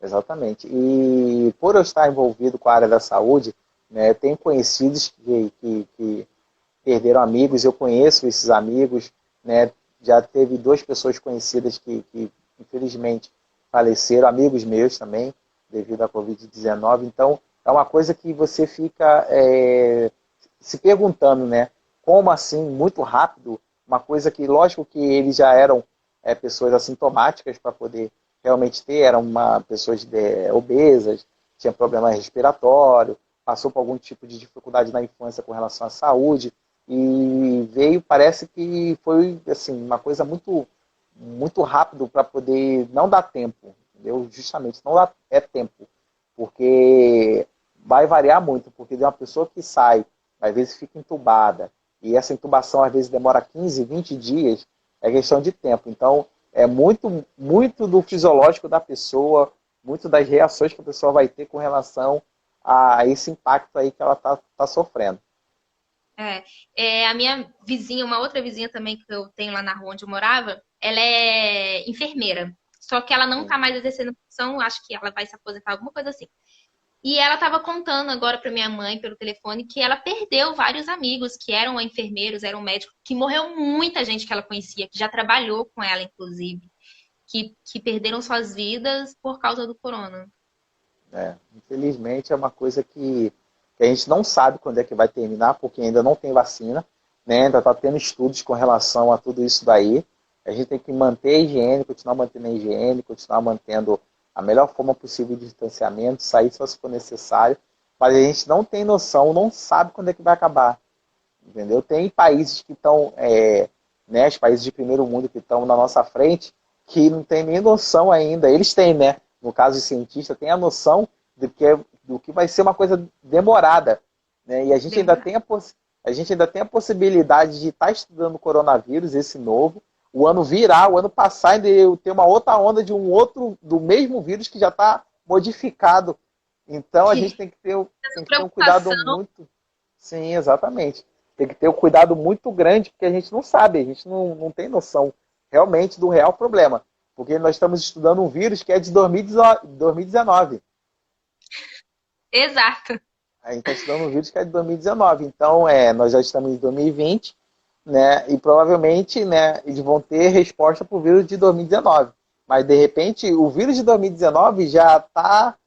Speaker 1: Exatamente. E por eu estar envolvido com a área da saúde, né, eu tenho conhecidos que perderam amigos, eu conheço esses amigos, né, já teve duas pessoas conhecidas que infelizmente faleceram, amigos meus também, devido à Covid-19. Então, é uma coisa que você fica se perguntando, né, como assim, muito rápido, uma coisa que, lógico que eles já eram pessoas assintomáticas para poder realmente ter, eram pessoas obesas, tinham problema respiratório, passou por algum tipo de dificuldade na infância com relação à saúde, e veio, parece que foi assim, uma coisa muito rápido para poder não dar tempo, entendeu? Justamente, não dá tempo, porque vai variar muito, porque de uma pessoa que sai, às vezes fica entubada, e essa intubação às vezes demora 15, 20 dias, é questão de tempo. Então, é muito do fisiológico da pessoa, muito das reações que a pessoa vai ter com relação a esse impacto aí que ela tá sofrendo.
Speaker 2: A minha vizinha, uma outra vizinha também que eu tenho lá na rua onde eu morava, ela é enfermeira. Só que ela não tá
Speaker 1: Sim,
Speaker 2: mais exercendo função, acho que ela vai se aposentar, alguma coisa assim. E ela tava contando agora pra minha mãe pelo telefone que ela perdeu vários amigos que eram enfermeiros, eram médicos, que morreu muita gente que ela conhecia, que já trabalhou com ela, inclusive, que perderam suas vidas por causa do corona.
Speaker 1: infelizmente é uma coisa que a gente não sabe quando é que vai terminar, porque ainda não tem vacina, né? Ainda está tendo estudos com relação a tudo isso daí. A gente tem que manter a higiene, continuar mantendo a higiene, continuar mantendo a melhor forma possível de distanciamento, sair só se for necessário, mas a gente não tem noção, não sabe quando é que vai acabar, entendeu? Tem países que estão, né, os países de primeiro mundo que estão na nossa frente, que não tem nem noção ainda. Eles têm, né? No caso de cientista, tem a noção do que vai ser uma coisa demorada, né? E
Speaker 2: Demorado.
Speaker 1: a gente ainda tem a possibilidade de estar estudando o coronavírus, esse novo, o ano virar, o ano passar, ainda ter uma outra onda de do mesmo vírus que já está modificado. Então a gente
Speaker 2: Essa
Speaker 1: tem que ter um cuidado
Speaker 2: preocupação.
Speaker 1: muito. Sim, exatamente. Tem que ter um cuidado muito grande, porque a gente não sabe, a gente não tem noção realmente do real problema. Porque nós estamos estudando um vírus que é de 2019.
Speaker 2: Exato.
Speaker 1: A gente está estudando um vírus que é de 2019. Então, nós já estamos em 2020, né? E provavelmente, né, eles vão ter resposta para o vírus de 2019. Mas, de repente, o vírus de 2019 já está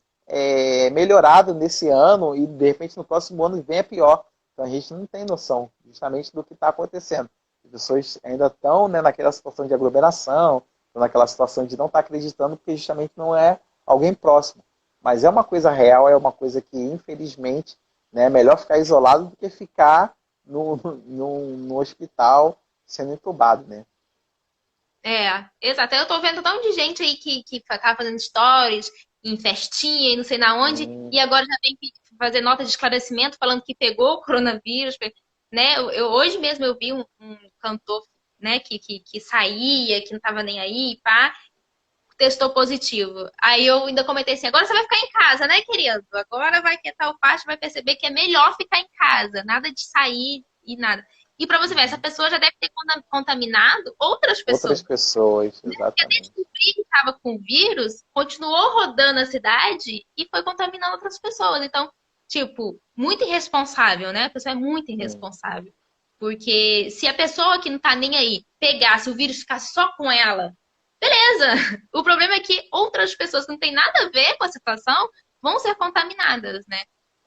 Speaker 1: melhorado nesse ano e, de repente, no próximo ano venha pior. Então, a gente não tem noção justamente do que está acontecendo. As pessoas ainda estão, né, naquela situação de aglomeração, naquela situação de não estar acreditando porque justamente não é alguém próximo. Mas é uma coisa real, é uma coisa que, infelizmente, né, é melhor ficar isolado do que ficar no hospital sendo entubado, né?
Speaker 2: Exato. Eu tô vendo um tanto de gente aí que tá fazendo stories em festinha e não sei na onde, e agora já tem que fazer nota de esclarecimento falando que pegou o coronavírus, né? Hoje mesmo eu vi um cantor, né, que saía, que não tava nem aí, pá, testou positivo. Aí eu ainda comentei assim, agora você vai ficar em casa, né, querido? Agora vai quietar o pasto, vai perceber que é melhor ficar em casa, nada de sair e nada. E para você ver, essa pessoa já deve ter contaminado outras
Speaker 1: Outras
Speaker 2: pessoas.
Speaker 1: pessoas,
Speaker 2: Porque eu
Speaker 1: exatamente.
Speaker 2: descobri que estava com o vírus, continuou rodando a cidade e foi contaminando outras pessoas. Então, tipo, muito irresponsável, né? A pessoa é muito
Speaker 1: Sim,
Speaker 2: irresponsável. Porque se a pessoa que não tá nem aí pegasse o vírus e ficasse só com ela, beleza. O problema é que outras pessoas que não têm nada a ver com a situação vão ser contaminadas, né?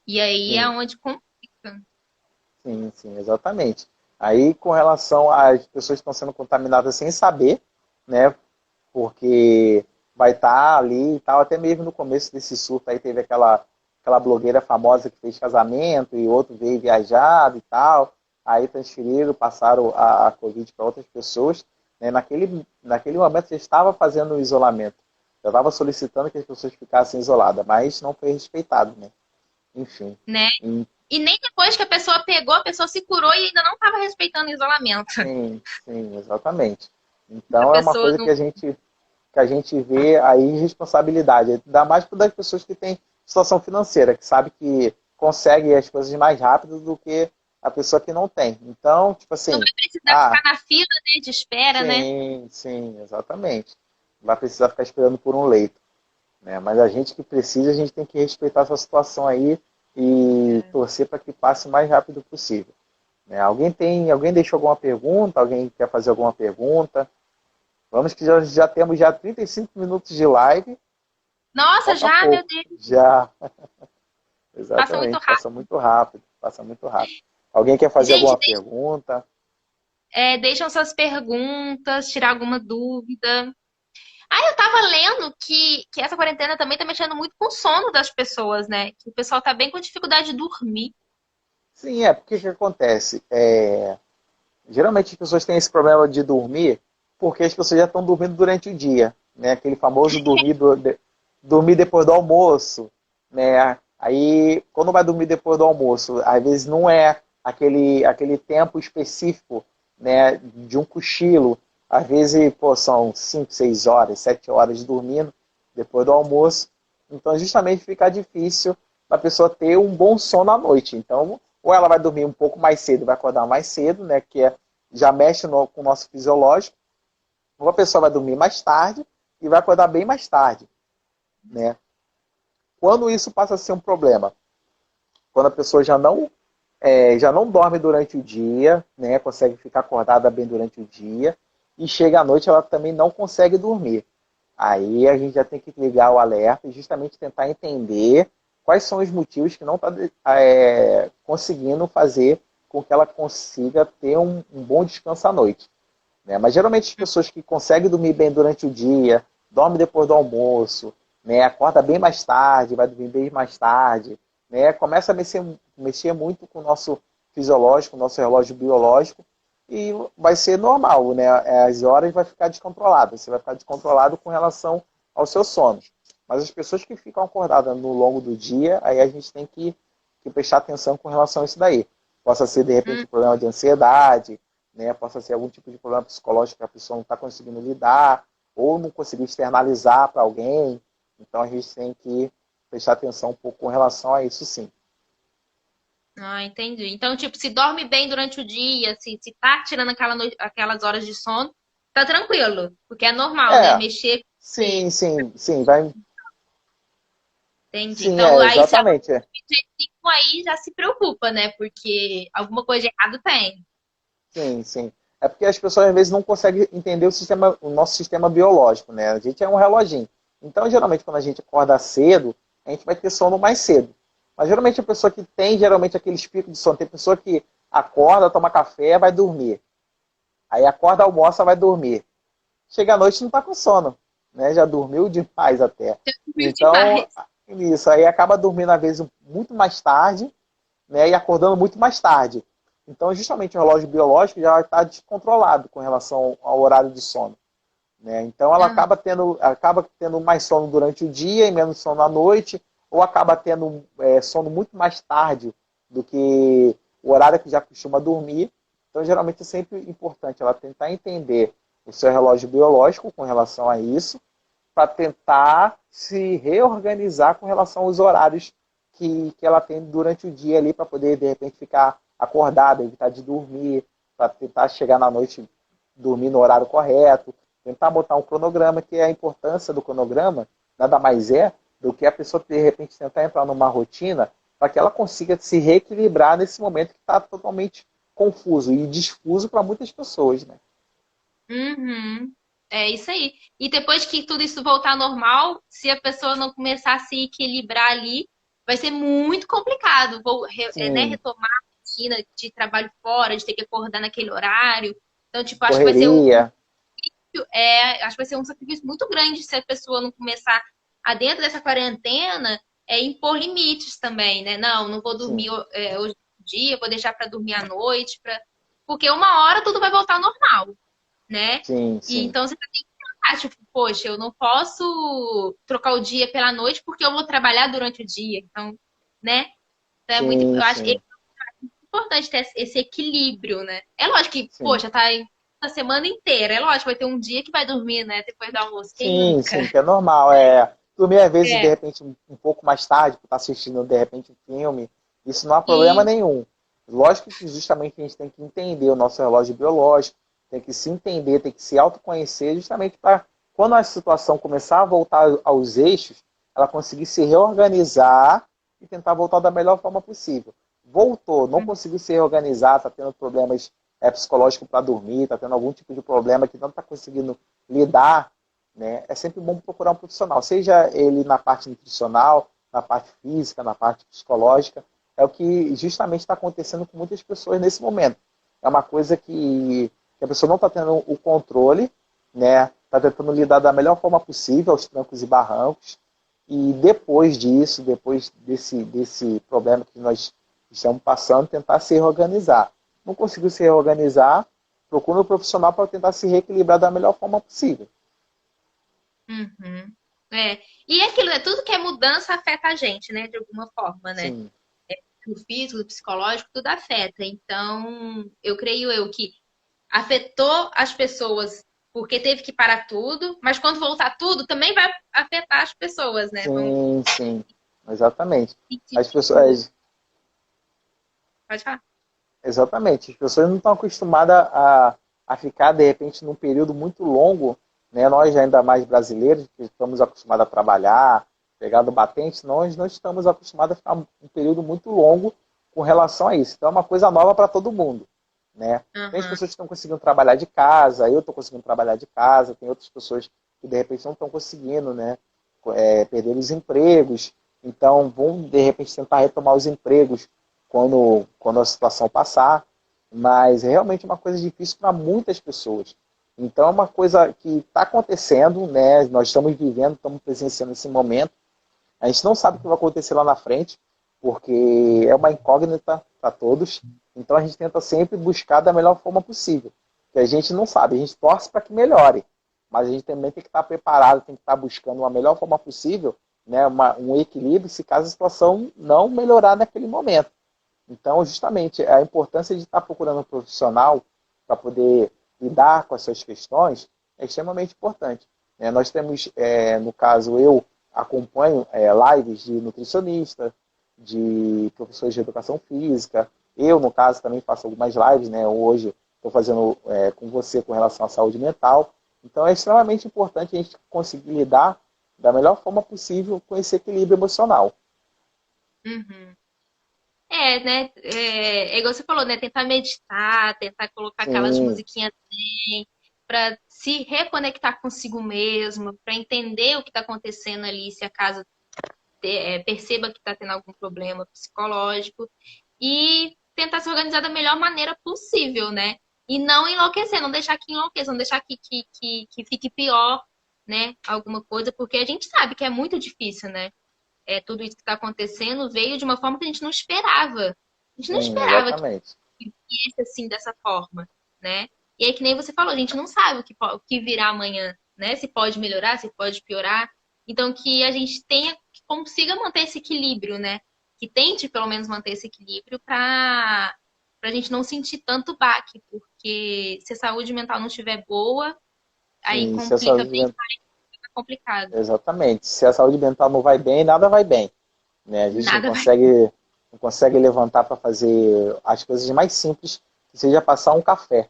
Speaker 2: E aí é
Speaker 1: sim,
Speaker 2: onde complica.
Speaker 1: sim, sim, exatamente. Aí, com relação às pessoas que estão sendo contaminadas sem saber, né? Porque vai estar ali e tal, até mesmo no começo desse surto aí teve aquela blogueira famosa que fez casamento e outro veio viajado e tal, aí transferiram, passaram a Covid para outras pessoas, né? Naquele momento já estava fazendo o isolamento, já estava solicitando que as pessoas ficassem isoladas, mas não foi respeitado, né? Enfim.
Speaker 2: Né? E nem depois que a pessoa pegou, a pessoa se curou e ainda não estava respeitando o isolamento.
Speaker 1: Sim, sim, exatamente.
Speaker 2: A
Speaker 1: Então é uma
Speaker 2: pessoa
Speaker 1: coisa
Speaker 2: não.
Speaker 1: que a gente vê aí responsabilidade, ainda mais para das pessoas que têm situação financeira, que sabe que consegue as coisas mais rápido do que a pessoa que não tem. Então, tipo
Speaker 2: Não
Speaker 1: assim,
Speaker 2: vai precisar ficar na fila, né, de espera, né?
Speaker 1: sim, sim, exatamente. Não vai precisar ficar esperando por um leito, né? Mas a gente que precisa, a gente tem que respeitar essa situação aí e torcer para que passe o mais rápido possível. Né? Alguém deixou alguma pergunta? Alguém quer fazer alguma pergunta? Vamos que já temos já 35 minutos de live.
Speaker 2: Nossa,
Speaker 1: Falta
Speaker 2: já, meu
Speaker 1: pouco.
Speaker 2: Deus,
Speaker 1: Já,
Speaker 2: passa muito
Speaker 1: exatamente. Passa
Speaker 2: rápido.
Speaker 1: muito rápido. Passa muito rápido. Alguém quer fazer
Speaker 2: Gente,
Speaker 1: alguma pergunta?
Speaker 2: deixam suas perguntas, tirar alguma dúvida. Ah, eu tava lendo que essa quarentena também tá mexendo muito com o sono das pessoas, né? Que o pessoal tá bem com dificuldade de dormir.
Speaker 1: Sim, porque que acontece? Geralmente as pessoas têm esse problema de dormir porque as pessoas já estão dormindo durante o dia. Né? Aquele famoso dormir depois do almoço. Né? Aí, quando vai dormir depois do almoço, às vezes não é aquele tempo específico, né, de um cochilo. Às vezes, pô, são 5, 6 horas, 7 horas dormindo depois do almoço. Então, justamente fica difícil a pessoa ter um bom sono à noite. Então, ou ela vai dormir um pouco mais cedo, vai acordar mais cedo, né, já mexe com o nosso fisiológico, ou a pessoa vai dormir mais tarde e vai acordar bem mais tarde, né? Quando isso passa a ser um problema? Quando a pessoa já não dorme durante o dia, né, consegue ficar acordada bem durante o dia, e chega à noite ela também não consegue dormir. Aí a gente já tem que ligar o alerta e justamente tentar entender quais são os motivos que não está conseguindo fazer com que ela consiga ter um bom descanso à noite. Né? Mas geralmente as pessoas que conseguem dormir bem durante o dia, dormem depois do almoço, né, acorda bem mais tarde, vai dormir bem mais tarde, né, começa a mexer muito com o nosso fisiológico, o nosso relógio biológico, e vai ser normal, né? As horas vai ficar descontrolado, você vai ficar descontrolado com relação ao seu sono. Mas as pessoas que ficam acordadas no longo do dia, aí a gente tem que prestar atenção com relação a isso daí. Possa ser, de repente, um problema de ansiedade, né? Possa ser algum tipo de problema psicológico que a pessoa não está conseguindo lidar, ou não conseguiu externalizar para alguém. Então a gente tem que prestar atenção um pouco com relação a isso, sim.
Speaker 2: Ah, entendi. Então, tipo, se dorme bem durante o dia, se tá tirando aquelas horas de sono, tá tranquilo, porque é normal, né?
Speaker 1: É,
Speaker 2: Mexer,
Speaker 1: sim, sim, sim, vai,
Speaker 2: entende?
Speaker 1: sim,
Speaker 2: Então,
Speaker 1: é,
Speaker 2: aí se ela
Speaker 1: exatamente. É.
Speaker 2: tem jeitinho aí já se preocupa, né? Porque alguma coisa de errado tem.
Speaker 1: Sim, sim. É porque as pessoas às vezes não conseguem entender o nosso sistema biológico, né? A gente é um reloginho. Então, geralmente, quando a gente acorda cedo, a gente vai ter sono mais cedo. Mas geralmente a pessoa que tem geralmente aqueles picos de sono, tem pessoa que acorda, toma café, vai dormir. Aí acorda, almoça, vai dormir. Chega à noite e não está com sono, né? Já dormiu demais até.
Speaker 2: Dormiu
Speaker 1: Então,
Speaker 2: demais.
Speaker 1: isso aí acaba dormindo às vezes muito mais tarde, né, e acordando muito mais tarde. Então, justamente o relógio biológico já está descontrolado com relação ao horário de sono. Né? Então, ela
Speaker 2: Aham.
Speaker 1: acaba tendo mais sono durante o dia e menos sono à noite, ou acaba tendo sono muito mais tarde do que o horário que já costuma dormir. Então, geralmente é sempre importante ela tentar entender o seu relógio biológico com relação a isso, para tentar se reorganizar com relação aos horários que ela tem durante o dia ali, para poder, de repente, ficar acordada, evitar de dormir, para tentar chegar na noite, dormir no horário correto, tentar botar um cronograma, que é a importância do cronograma, nada mais é do que a pessoa, de repente, tentar entrar numa rotina para que ela consiga se reequilibrar nesse momento que está totalmente confuso e difuso para muitas pessoas, né?
Speaker 2: Uhum. É isso aí. E depois que tudo isso voltar ao normal, se a pessoa não começar a se equilibrar ali, vai ser muito complicado. Né,
Speaker 1: Sim,
Speaker 2: retomar a rotina de trabalho fora, de ter que acordar naquele horário. Então, tipo, acho que vai ser
Speaker 1: correria,
Speaker 2: acho que vai ser um sacrifício muito grande se a pessoa não começar a, dentro dessa quarentena, impor limites também, né? Não, não vou
Speaker 1: sim,
Speaker 2: dormir hoje em dia, vou deixar para dormir à noite, porque uma hora tudo vai voltar ao normal, né?
Speaker 1: sim,
Speaker 2: E
Speaker 1: sim.
Speaker 2: então você tem que pensar, tipo, poxa, eu não posso trocar o dia pela noite porque eu vou trabalhar durante o dia. Então, né? Então é muito,
Speaker 1: Sim,
Speaker 2: eu acho
Speaker 1: sim,
Speaker 2: importante ter esse equilíbrio, né? É lógico que,
Speaker 1: sim.
Speaker 2: poxa, tá aí a semana inteira. É lógico, vai ter um dia que vai dormir, né? Depois do almoço. Quem
Speaker 1: Sim,
Speaker 2: nunca?
Speaker 1: sim, que é normal. É, dormir às vezes, de
Speaker 2: É.
Speaker 1: repente, um pouco mais tarde, por estar assistindo, de repente, um filme, isso não há problema
Speaker 2: E.
Speaker 1: nenhum. Lógico que justamente a gente tem que entender o nosso relógio biológico, tem que se entender, tem que se autoconhecer, justamente para, quando a situação começar a voltar aos eixos, ela conseguir se reorganizar e tentar voltar da melhor forma possível. Voltou, não conseguiu se reorganizar, está tendo problemas psicológicos para dormir, está tendo algum tipo de problema que não está conseguindo lidar, né? É sempre bom procurar um profissional, seja ele na parte nutricional, na parte física, na parte psicológica. É o que justamente está acontecendo com muitas pessoas nesse momento. É uma coisa que a pessoa não está tendo o controle, né? Está tentando lidar da melhor forma possível aos trancos e barrancos. E depois disso, depois desse problema que nós estamos passando, tentar se reorganizar. Não conseguiu se reorganizar, procura um profissional para tentar se reequilibrar da melhor forma possível.
Speaker 2: Uhum. É. E é aquilo, né? Tudo que é mudança afeta a gente, né? De alguma forma, né?
Speaker 1: Sim,
Speaker 2: O físico, o psicológico, tudo afeta. Então, eu creio eu que afetou as pessoas porque teve que parar tudo, mas quando voltar tudo, também vai afetar as pessoas, né? Vamos
Speaker 1: sim, sim, exatamente.
Speaker 2: sentir,
Speaker 1: As
Speaker 2: tipo,
Speaker 1: pessoas,
Speaker 2: pode falar.
Speaker 1: exatamente, as pessoas não estão acostumadas a ficar, de repente, num período muito longo, né? Nós, ainda mais brasileiros, que estamos acostumados a trabalhar, pegar do batente, nós não estamos acostumados a ficar um período muito longo com relação a isso. Então, é uma coisa nova para todo mundo, né? Tem as
Speaker 2: Aham.
Speaker 1: pessoas que estão conseguindo trabalhar de casa, eu estou conseguindo trabalhar de casa, tem outras pessoas que, de repente, não estão conseguindo, né? Perder os empregos, então vão, de repente, tentar retomar os empregos quando a situação passar, mas é realmente uma coisa difícil para muitas pessoas. Então é uma coisa que está acontecendo, né? Nós estamos vivendo, estamos presenciando esse momento. A gente não sabe o que vai acontecer lá na frente, porque é uma incógnita para todos. Então a gente tenta sempre buscar da melhor forma possível. Que a gente não sabe, a gente torce para que melhore, mas a gente também tem que estar preparado, tem que estar buscando uma melhor forma possível, né? Um equilíbrio, se caso a situação não melhorar naquele momento. Então, justamente, a importância de estar procurando um profissional para poder lidar com as suas questões é extremamente importante. Nós temos, no caso, eu acompanho lives de nutricionista, de professores de educação física. Eu, no caso, também faço algumas lives, né? Hoje estou fazendo com você com relação à saúde mental. Então é extremamente importante a gente conseguir lidar da melhor forma possível com esse equilíbrio emocional.
Speaker 2: Uhum. Né? Igual você falou, né? Tentar meditar, tentar colocar aquelas
Speaker 1: Sim,
Speaker 2: musiquinhas para se reconectar consigo mesmo, para entender o que está acontecendo ali, se acaso perceba que está tendo algum problema psicológico e tentar se organizar da melhor maneira possível, né? E não enlouquecer, não deixar que enlouqueça, não deixar que fique pior, né? Alguma coisa, porque a gente sabe que é muito difícil, né? Tudo isso que está acontecendo veio de uma forma que a gente não esperava. A gente não
Speaker 1: sim,
Speaker 2: esperava que
Speaker 1: exatamente.
Speaker 2: viesse assim, dessa forma, né? E aí, que nem você falou, a gente não sabe o que virá amanhã, né? Se pode melhorar, se pode piorar. Então, que a gente que consiga manter esse equilíbrio, né? Que tente, pelo menos, manter esse equilíbrio para a gente não sentir tanto baque, porque se a saúde mental não estiver boa, aí
Speaker 1: Sim, se a
Speaker 2: complica
Speaker 1: saúde
Speaker 2: bem
Speaker 1: mental,
Speaker 2: mais, fica complicado.
Speaker 1: exatamente. Se a saúde mental não vai bem, nada vai bem, né? A gente
Speaker 2: Nada vai.
Speaker 1: não consegue levantar para fazer as coisas mais simples, que seja passar um café.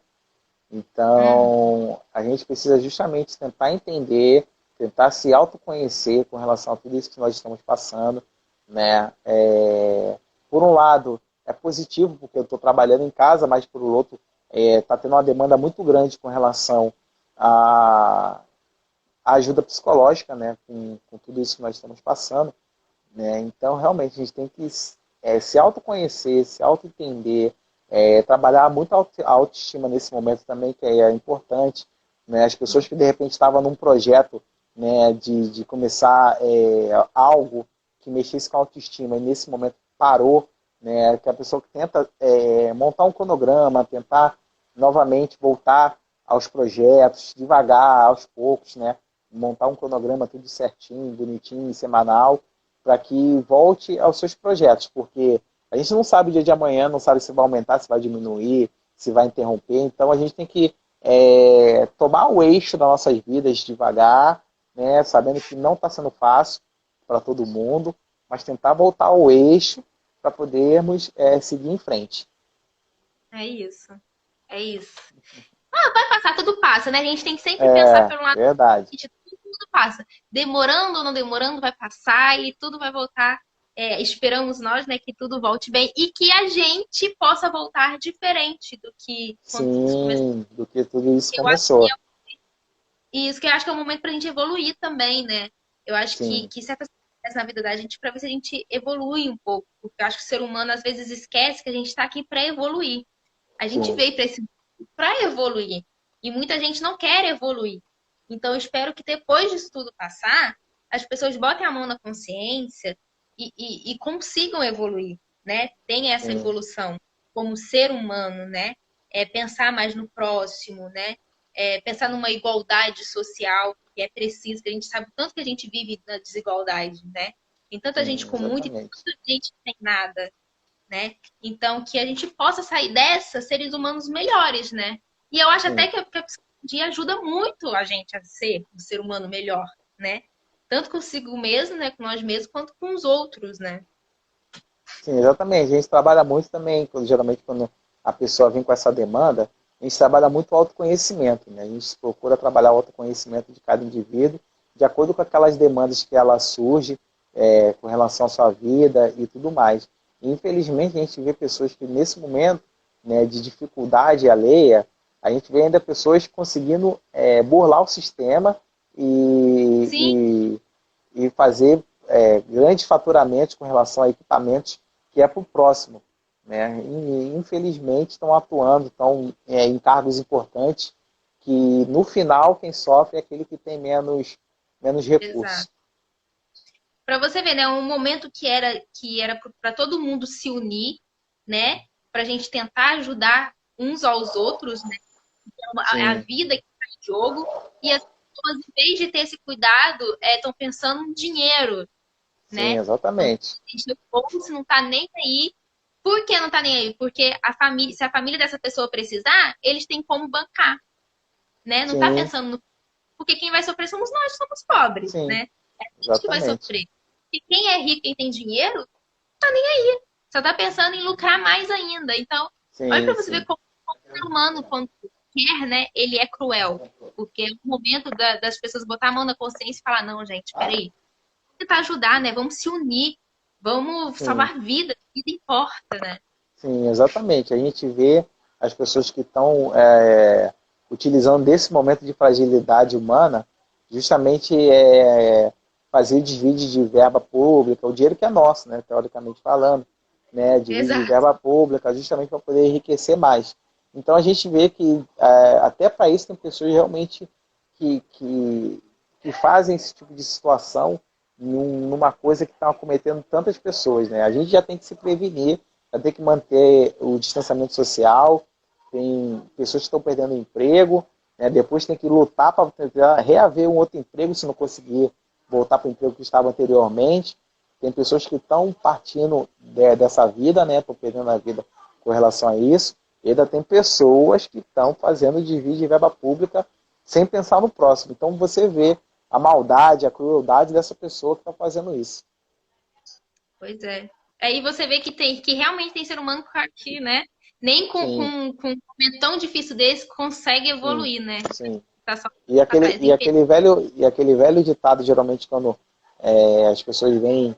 Speaker 2: Uhum.
Speaker 1: Então, a gente precisa justamente tentar entender, tentar se autoconhecer com relação a tudo isso que nós estamos passando, né? Por um lado, é positivo porque eu estou trabalhando em casa, mas por outro, está tendo uma demanda muito grande com relação à, à ajuda psicológica, né? Com tudo isso que nós estamos passando, né? Então, realmente, a gente tem que se autoconhecer, se autoentender, trabalhar muito a autoestima nesse momento também, que é importante. Né? As pessoas que, de repente, estavam num projeto, né, de começar algo que mexesse com a autoestima e, nesse momento, parou, né? Que a pessoa que tenta montar um cronograma, tentar novamente voltar aos projetos, devagar, aos poucos, né? Montar um cronograma tudo certinho, bonitinho, semanal, para que volte aos seus projetos, porque a gente não sabe o dia de amanhã, não sabe se vai aumentar, se vai diminuir, se vai interromper, então a gente tem que tomar o eixo das nossas vidas devagar, né, sabendo que não está sendo fácil para todo mundo, mas tentar voltar ao eixo para podermos seguir em frente.
Speaker 2: É isso. É isso. Vai passar, tudo passa, né? A gente tem que sempre pensar
Speaker 1: É,
Speaker 2: pelo lado
Speaker 1: verdade.
Speaker 2: de tudo passa. Demorando ou não demorando, vai passar e tudo vai voltar. Esperamos nós, né, que tudo volte bem e que a gente possa voltar diferente do que quando tudo isso começou.
Speaker 1: Sim, do que tudo isso
Speaker 2: Eu acho que
Speaker 1: começou.
Speaker 2: isso que eu acho que é o momento pra gente evoluir também, né? Eu acho
Speaker 1: Sim,
Speaker 2: que certas coisas na vida da gente pra ver se a gente evolui um pouco, porque eu acho que o ser humano às vezes esquece que a gente tá aqui pra evoluir. A gente
Speaker 1: sim,
Speaker 2: veio para esse mundo para evoluir. E muita gente não quer evoluir. Então, eu espero que depois disso tudo passar, as pessoas botem a mão na consciência e consigam evoluir, né? Tenha essa
Speaker 1: sim,
Speaker 2: evolução como ser humano, né? Pensar mais no próximo, né? Pensar numa igualdade social que é preciso, que a gente sabe o tanto que a gente vive na desigualdade, né? Tem tanta gente
Speaker 1: sim,
Speaker 2: com muito e
Speaker 1: exatamente.
Speaker 2: tanta gente sem nada, né? Então, que a gente possa sair dessa seres humanos melhores, né? E eu acho até
Speaker 1: Sim.
Speaker 2: que a psicologia ajuda muito a gente a ser um ser humano melhor, né? Tanto consigo mesmo, né, com nós mesmos, quanto com os outros, né?
Speaker 1: Sim, exatamente. A gente trabalha muito também, geralmente quando a pessoa vem com essa demanda, a gente trabalha muito o autoconhecimento, né? A gente procura trabalhar o autoconhecimento de cada indivíduo, de acordo com aquelas demandas que ela surge, com relação à sua vida e tudo mais. E, infelizmente, a gente vê pessoas que, nesse momento, né, de dificuldade alheia, a gente vê ainda pessoas conseguindo burlar o sistema
Speaker 2: Sim,
Speaker 1: e fazer grandes faturamentos com relação a equipamentos que é para o próximo. Né? E, infelizmente, estão atuando, estão em cargos importantes, que no final quem sofre é aquele que tem menos recursos.
Speaker 2: exato. Para você ver, né, um momento que era para todo mundo se unir, né, para a gente tentar ajudar uns aos outros, né? É a
Speaker 1: Sim,
Speaker 2: vida que está em jogo e as pessoas, em vez de ter esse cuidado, estão pensando em dinheiro,
Speaker 1: sim,
Speaker 2: né? Então,
Speaker 1: exatamente.
Speaker 2: o bolso não tá nem aí. Por que não tá nem aí? Porque a família, se a família dessa pessoa precisar, eles têm como bancar, né? Não tá
Speaker 1: Sim,
Speaker 2: pensando no... Porque quem vai sofrer somos nós, somos pobres,
Speaker 1: sim,
Speaker 2: né? É a gente que vai
Speaker 1: exatamente.
Speaker 2: sofrer. E quem é rico, quem tem dinheiro, só tá pensando em lucrar mais ainda. Então, olha
Speaker 1: Sim,
Speaker 2: para você ver
Speaker 1: sim.
Speaker 2: como ser humano, quando quer, né, ele é cruel. Porque é o momento das pessoas botar a mão na consciência e falar, não, gente, peraí, vamos tentar ajudar, né? Vamos se unir, vamos
Speaker 1: Sim,
Speaker 2: salvar vidas, vida importa, né?
Speaker 1: sim, exatamente. A gente vê as pessoas que estão utilizando desse momento de fragilidade humana justamente fazer desvio de verba pública, o dinheiro que é nosso, né, teoricamente falando, né, desvio de
Speaker 2: Exato.
Speaker 1: verba pública justamente para poder enriquecer mais. Então a gente vê que até para isso tem pessoas realmente que, que, que fazem esse tipo de situação numa coisa que está acometendo tantas pessoas. Né? A gente já tem que se prevenir, já tem que manter o distanciamento social, tem pessoas que estão perdendo emprego, né? Depois tem que lutar para tentar reaver um outro emprego se não conseguir voltar para o emprego que estava anteriormente. Tem pessoas que estão partindo dessa vida, né? Estão perdendo a vida com relação a isso. E ainda tem pessoas que estão fazendo desvio de verba pública sem pensar no próximo. Então você vê a maldade, a crueldade dessa pessoa que está fazendo isso.
Speaker 2: Pois é. Aí você vê que realmente tem ser humano aqui, né? Nem
Speaker 1: Sim,
Speaker 2: com um momento tão difícil desse consegue
Speaker 1: sim,
Speaker 2: evoluir, né?
Speaker 1: sim.
Speaker 2: Tá só
Speaker 1: E
Speaker 2: pra
Speaker 1: aquele,
Speaker 2: trás.
Speaker 1: e aquele velho, e aquele velho ditado, geralmente, quando as pessoas vêm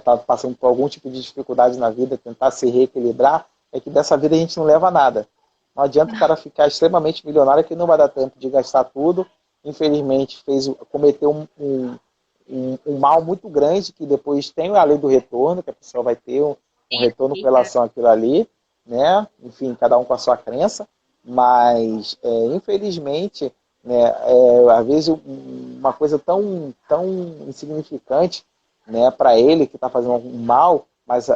Speaker 1: tá passando por algum tipo de dificuldade na vida, tentar se reequilibrar, é que dessa vida a gente não leva nada. Não adianta o cara ficar extremamente milionário que não vai dar tempo de gastar tudo. Infelizmente, cometeu um mal muito grande, que depois tem a lei do retorno, que a pessoa vai ter um retorno com
Speaker 2: Eita.
Speaker 1: relação àquilo ali, né? Enfim, cada um com a sua crença, mas infelizmente, né, às vezes uma coisa tão insignificante, né, para ele que está fazendo um mal, mas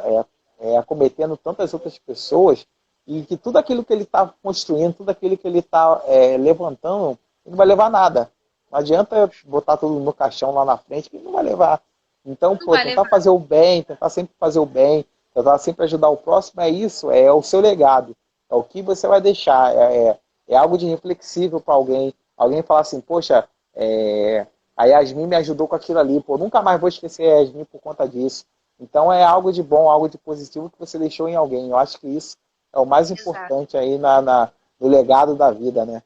Speaker 1: acometendo tantas outras pessoas, e que tudo aquilo que ele está construindo, tudo aquilo que ele está levantando, não vai levar nada. Não adianta botar tudo no caixão lá na frente, que não vai levar. Então,
Speaker 2: Não
Speaker 1: pô,
Speaker 2: vai
Speaker 1: tentar
Speaker 2: levar.
Speaker 1: fazer o bem, tentar sempre fazer o bem, tentar sempre ajudar o próximo, é isso, é o seu legado. É o que você vai deixar. É algo de reflexível para alguém. Alguém falar assim, poxa, a Yasmin me ajudou com aquilo ali, pô, nunca mais vou esquecer a Yasmin por conta disso. Então é algo de bom, algo de positivo que você deixou em alguém. Eu acho que isso é o mais
Speaker 2: Exato.
Speaker 1: importante aí no legado da vida, né?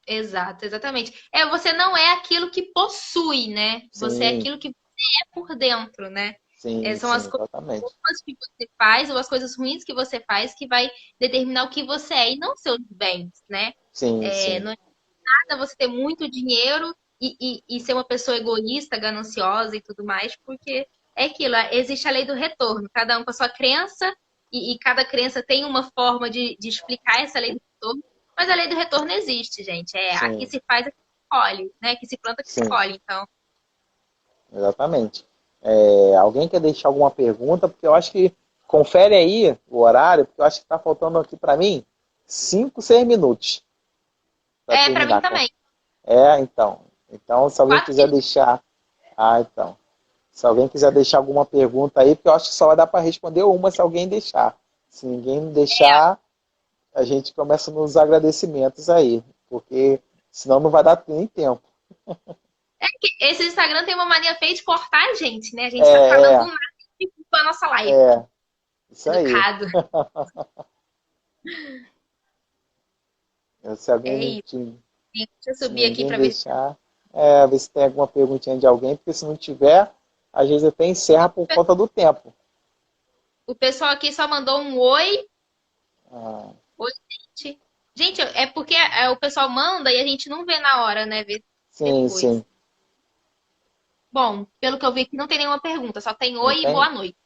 Speaker 2: Exato, exatamente. Você não é aquilo que possui, né? Você é
Speaker 1: Sim,
Speaker 2: aquilo que você é por dentro, né?
Speaker 1: sim,
Speaker 2: São as
Speaker 1: sim,
Speaker 2: coisas
Speaker 1: exatamente.
Speaker 2: boas que você faz ou as coisas ruins que você faz que vai determinar o que você é e não seus bens, né?
Speaker 1: Sim, sim,
Speaker 2: Não adianta você ter muito dinheiro e ser uma pessoa egoísta, gananciosa e tudo mais, porque é aquilo, existe a lei do retorno, cada um com a sua crença, e cada crença tem uma forma de explicar essa lei do retorno, mas a lei do retorno existe, gente. Aqui
Speaker 1: sim,
Speaker 2: se faz, aqui se colhe, né? Aqui se planta, aqui se
Speaker 1: sim,
Speaker 2: colhe. Então,
Speaker 1: exatamente. Alguém quer deixar alguma pergunta? Porque eu acho que confere aí o horário, porque eu acho que está faltando aqui para mim 5, 6 minutos para
Speaker 2: pra mim
Speaker 1: terminar.
Speaker 2: também.
Speaker 1: Então. Então, se alguém
Speaker 2: 4
Speaker 1: quiser
Speaker 2: minutos.
Speaker 1: deixar. Ah, então. Se alguém quiser deixar alguma pergunta aí, porque eu acho que só vai dar para responder uma se alguém deixar. Se ninguém deixar, a gente começa nos agradecimentos aí, porque senão não vai dar nem tempo.
Speaker 2: Esse Instagram tem uma mania feia de cortar a gente, né? A gente tá
Speaker 1: É,
Speaker 2: falando do
Speaker 1: é,
Speaker 2: nada e culpa a nossa live.
Speaker 1: é, isso aí.
Speaker 2: Educado.
Speaker 1: Se
Speaker 2: É
Speaker 1: alguém,
Speaker 2: isso. Deixa eu
Speaker 1: se
Speaker 2: subir aqui
Speaker 1: ninguém
Speaker 2: pra ver se
Speaker 1: deixar, ver se tem alguma perguntinha de alguém, porque se não tiver, às vezes até encerra por conta do tempo.
Speaker 2: o pessoal aqui só mandou um oi.
Speaker 1: Ah,
Speaker 2: Oi, gente. Gente, é porque o pessoal manda e a gente não vê na hora, né? Vê
Speaker 1: sim,
Speaker 2: depois.
Speaker 1: sim.
Speaker 2: Bom, pelo que eu vi aqui, não tem nenhuma pergunta, só tem
Speaker 1: Não
Speaker 2: oi e
Speaker 1: tem?
Speaker 2: boa noite.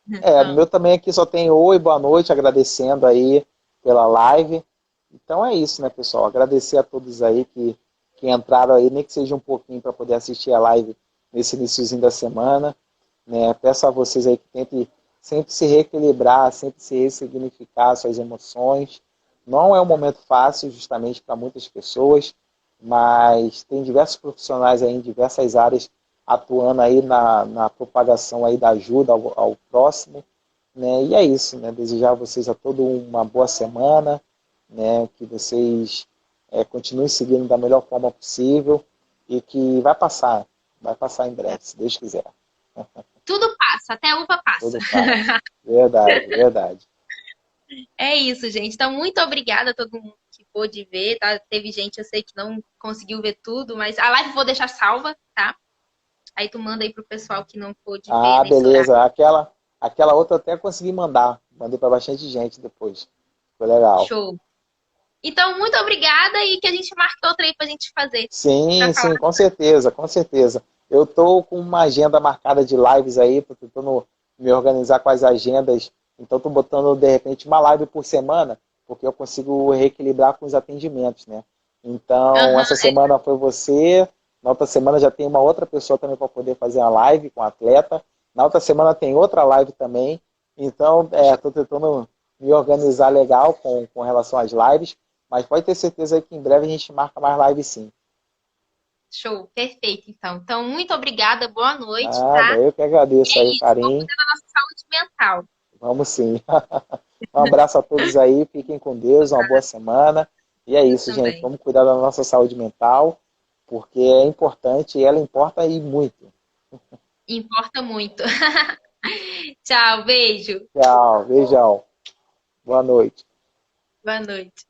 Speaker 1: No
Speaker 2: Não.
Speaker 1: meu também aqui só tem oi, boa noite, agradecendo aí pela live. Então é isso, né, pessoal? Agradecer a todos aí que entraram aí, nem que seja um pouquinho para poder assistir a live nesse iniciozinho da semana. Né? Peço a vocês aí que tentem sempre se reequilibrar, sempre se ressignificar suas emoções. Não é um momento fácil, justamente para muitas pessoas, mas tem diversos profissionais aí em diversas áreas atuando aí na propagação aí da ajuda ao próximo, né? E é isso, né? Desejar a vocês a todos uma boa semana, né? Que vocês continuem seguindo da melhor forma possível e que vai passar em breve, se Deus quiser.
Speaker 2: Tudo passa, até a uva passa.
Speaker 1: Tudo passa. Verdade, verdade.
Speaker 2: É isso, gente. Então, muito obrigada a todo mundo que pôde ver, tá? Teve gente, eu sei, que não conseguiu ver tudo, mas a live eu vou deixar salva, tá? Aí tu manda aí pro pessoal que não pôde ver
Speaker 1: Ah,
Speaker 2: nesse horário.
Speaker 1: beleza. Aquela outra eu até consegui mandar. Mandei para bastante gente depois. Foi legal.
Speaker 2: Show. Então, muito obrigada e que a gente marque outra aí pra gente fazer, pra
Speaker 1: Sim,
Speaker 2: falar.
Speaker 1: sim, com certeza, com certeza. Eu tô com uma agenda marcada de lives aí, tô tentando me organizar com as agendas. Então, tô botando, de repente, uma live por semana, porque eu consigo reequilibrar com os atendimentos, né? Então,
Speaker 2: Aham,
Speaker 1: essa semana foi você, na outra semana já tem uma outra pessoa também para poder fazer uma live com atleta. Na outra semana tem outra live também. Então, tô tentando me organizar legal com relação às lives, mas pode ter certeza aí que em breve a gente marca mais live sim.
Speaker 2: show, perfeito, então. Então, muito obrigada, boa noite,
Speaker 1: Nada,
Speaker 2: tá?
Speaker 1: eu que
Speaker 2: E
Speaker 1: agradeço aí o
Speaker 2: é isso, vamos
Speaker 1: carinho.
Speaker 2: cuidar da nossa saúde mental.
Speaker 1: Vamos sim. Um abraço a todos aí, fiquem com Deus, uma boa semana. E é isso, gente.
Speaker 2: Também.
Speaker 1: Vamos cuidar da nossa saúde mental, porque é importante e ela importa aí muito.
Speaker 2: Importa muito. Tchau, beijo.
Speaker 1: Tchau, beijão. Boa noite.
Speaker 2: Boa noite.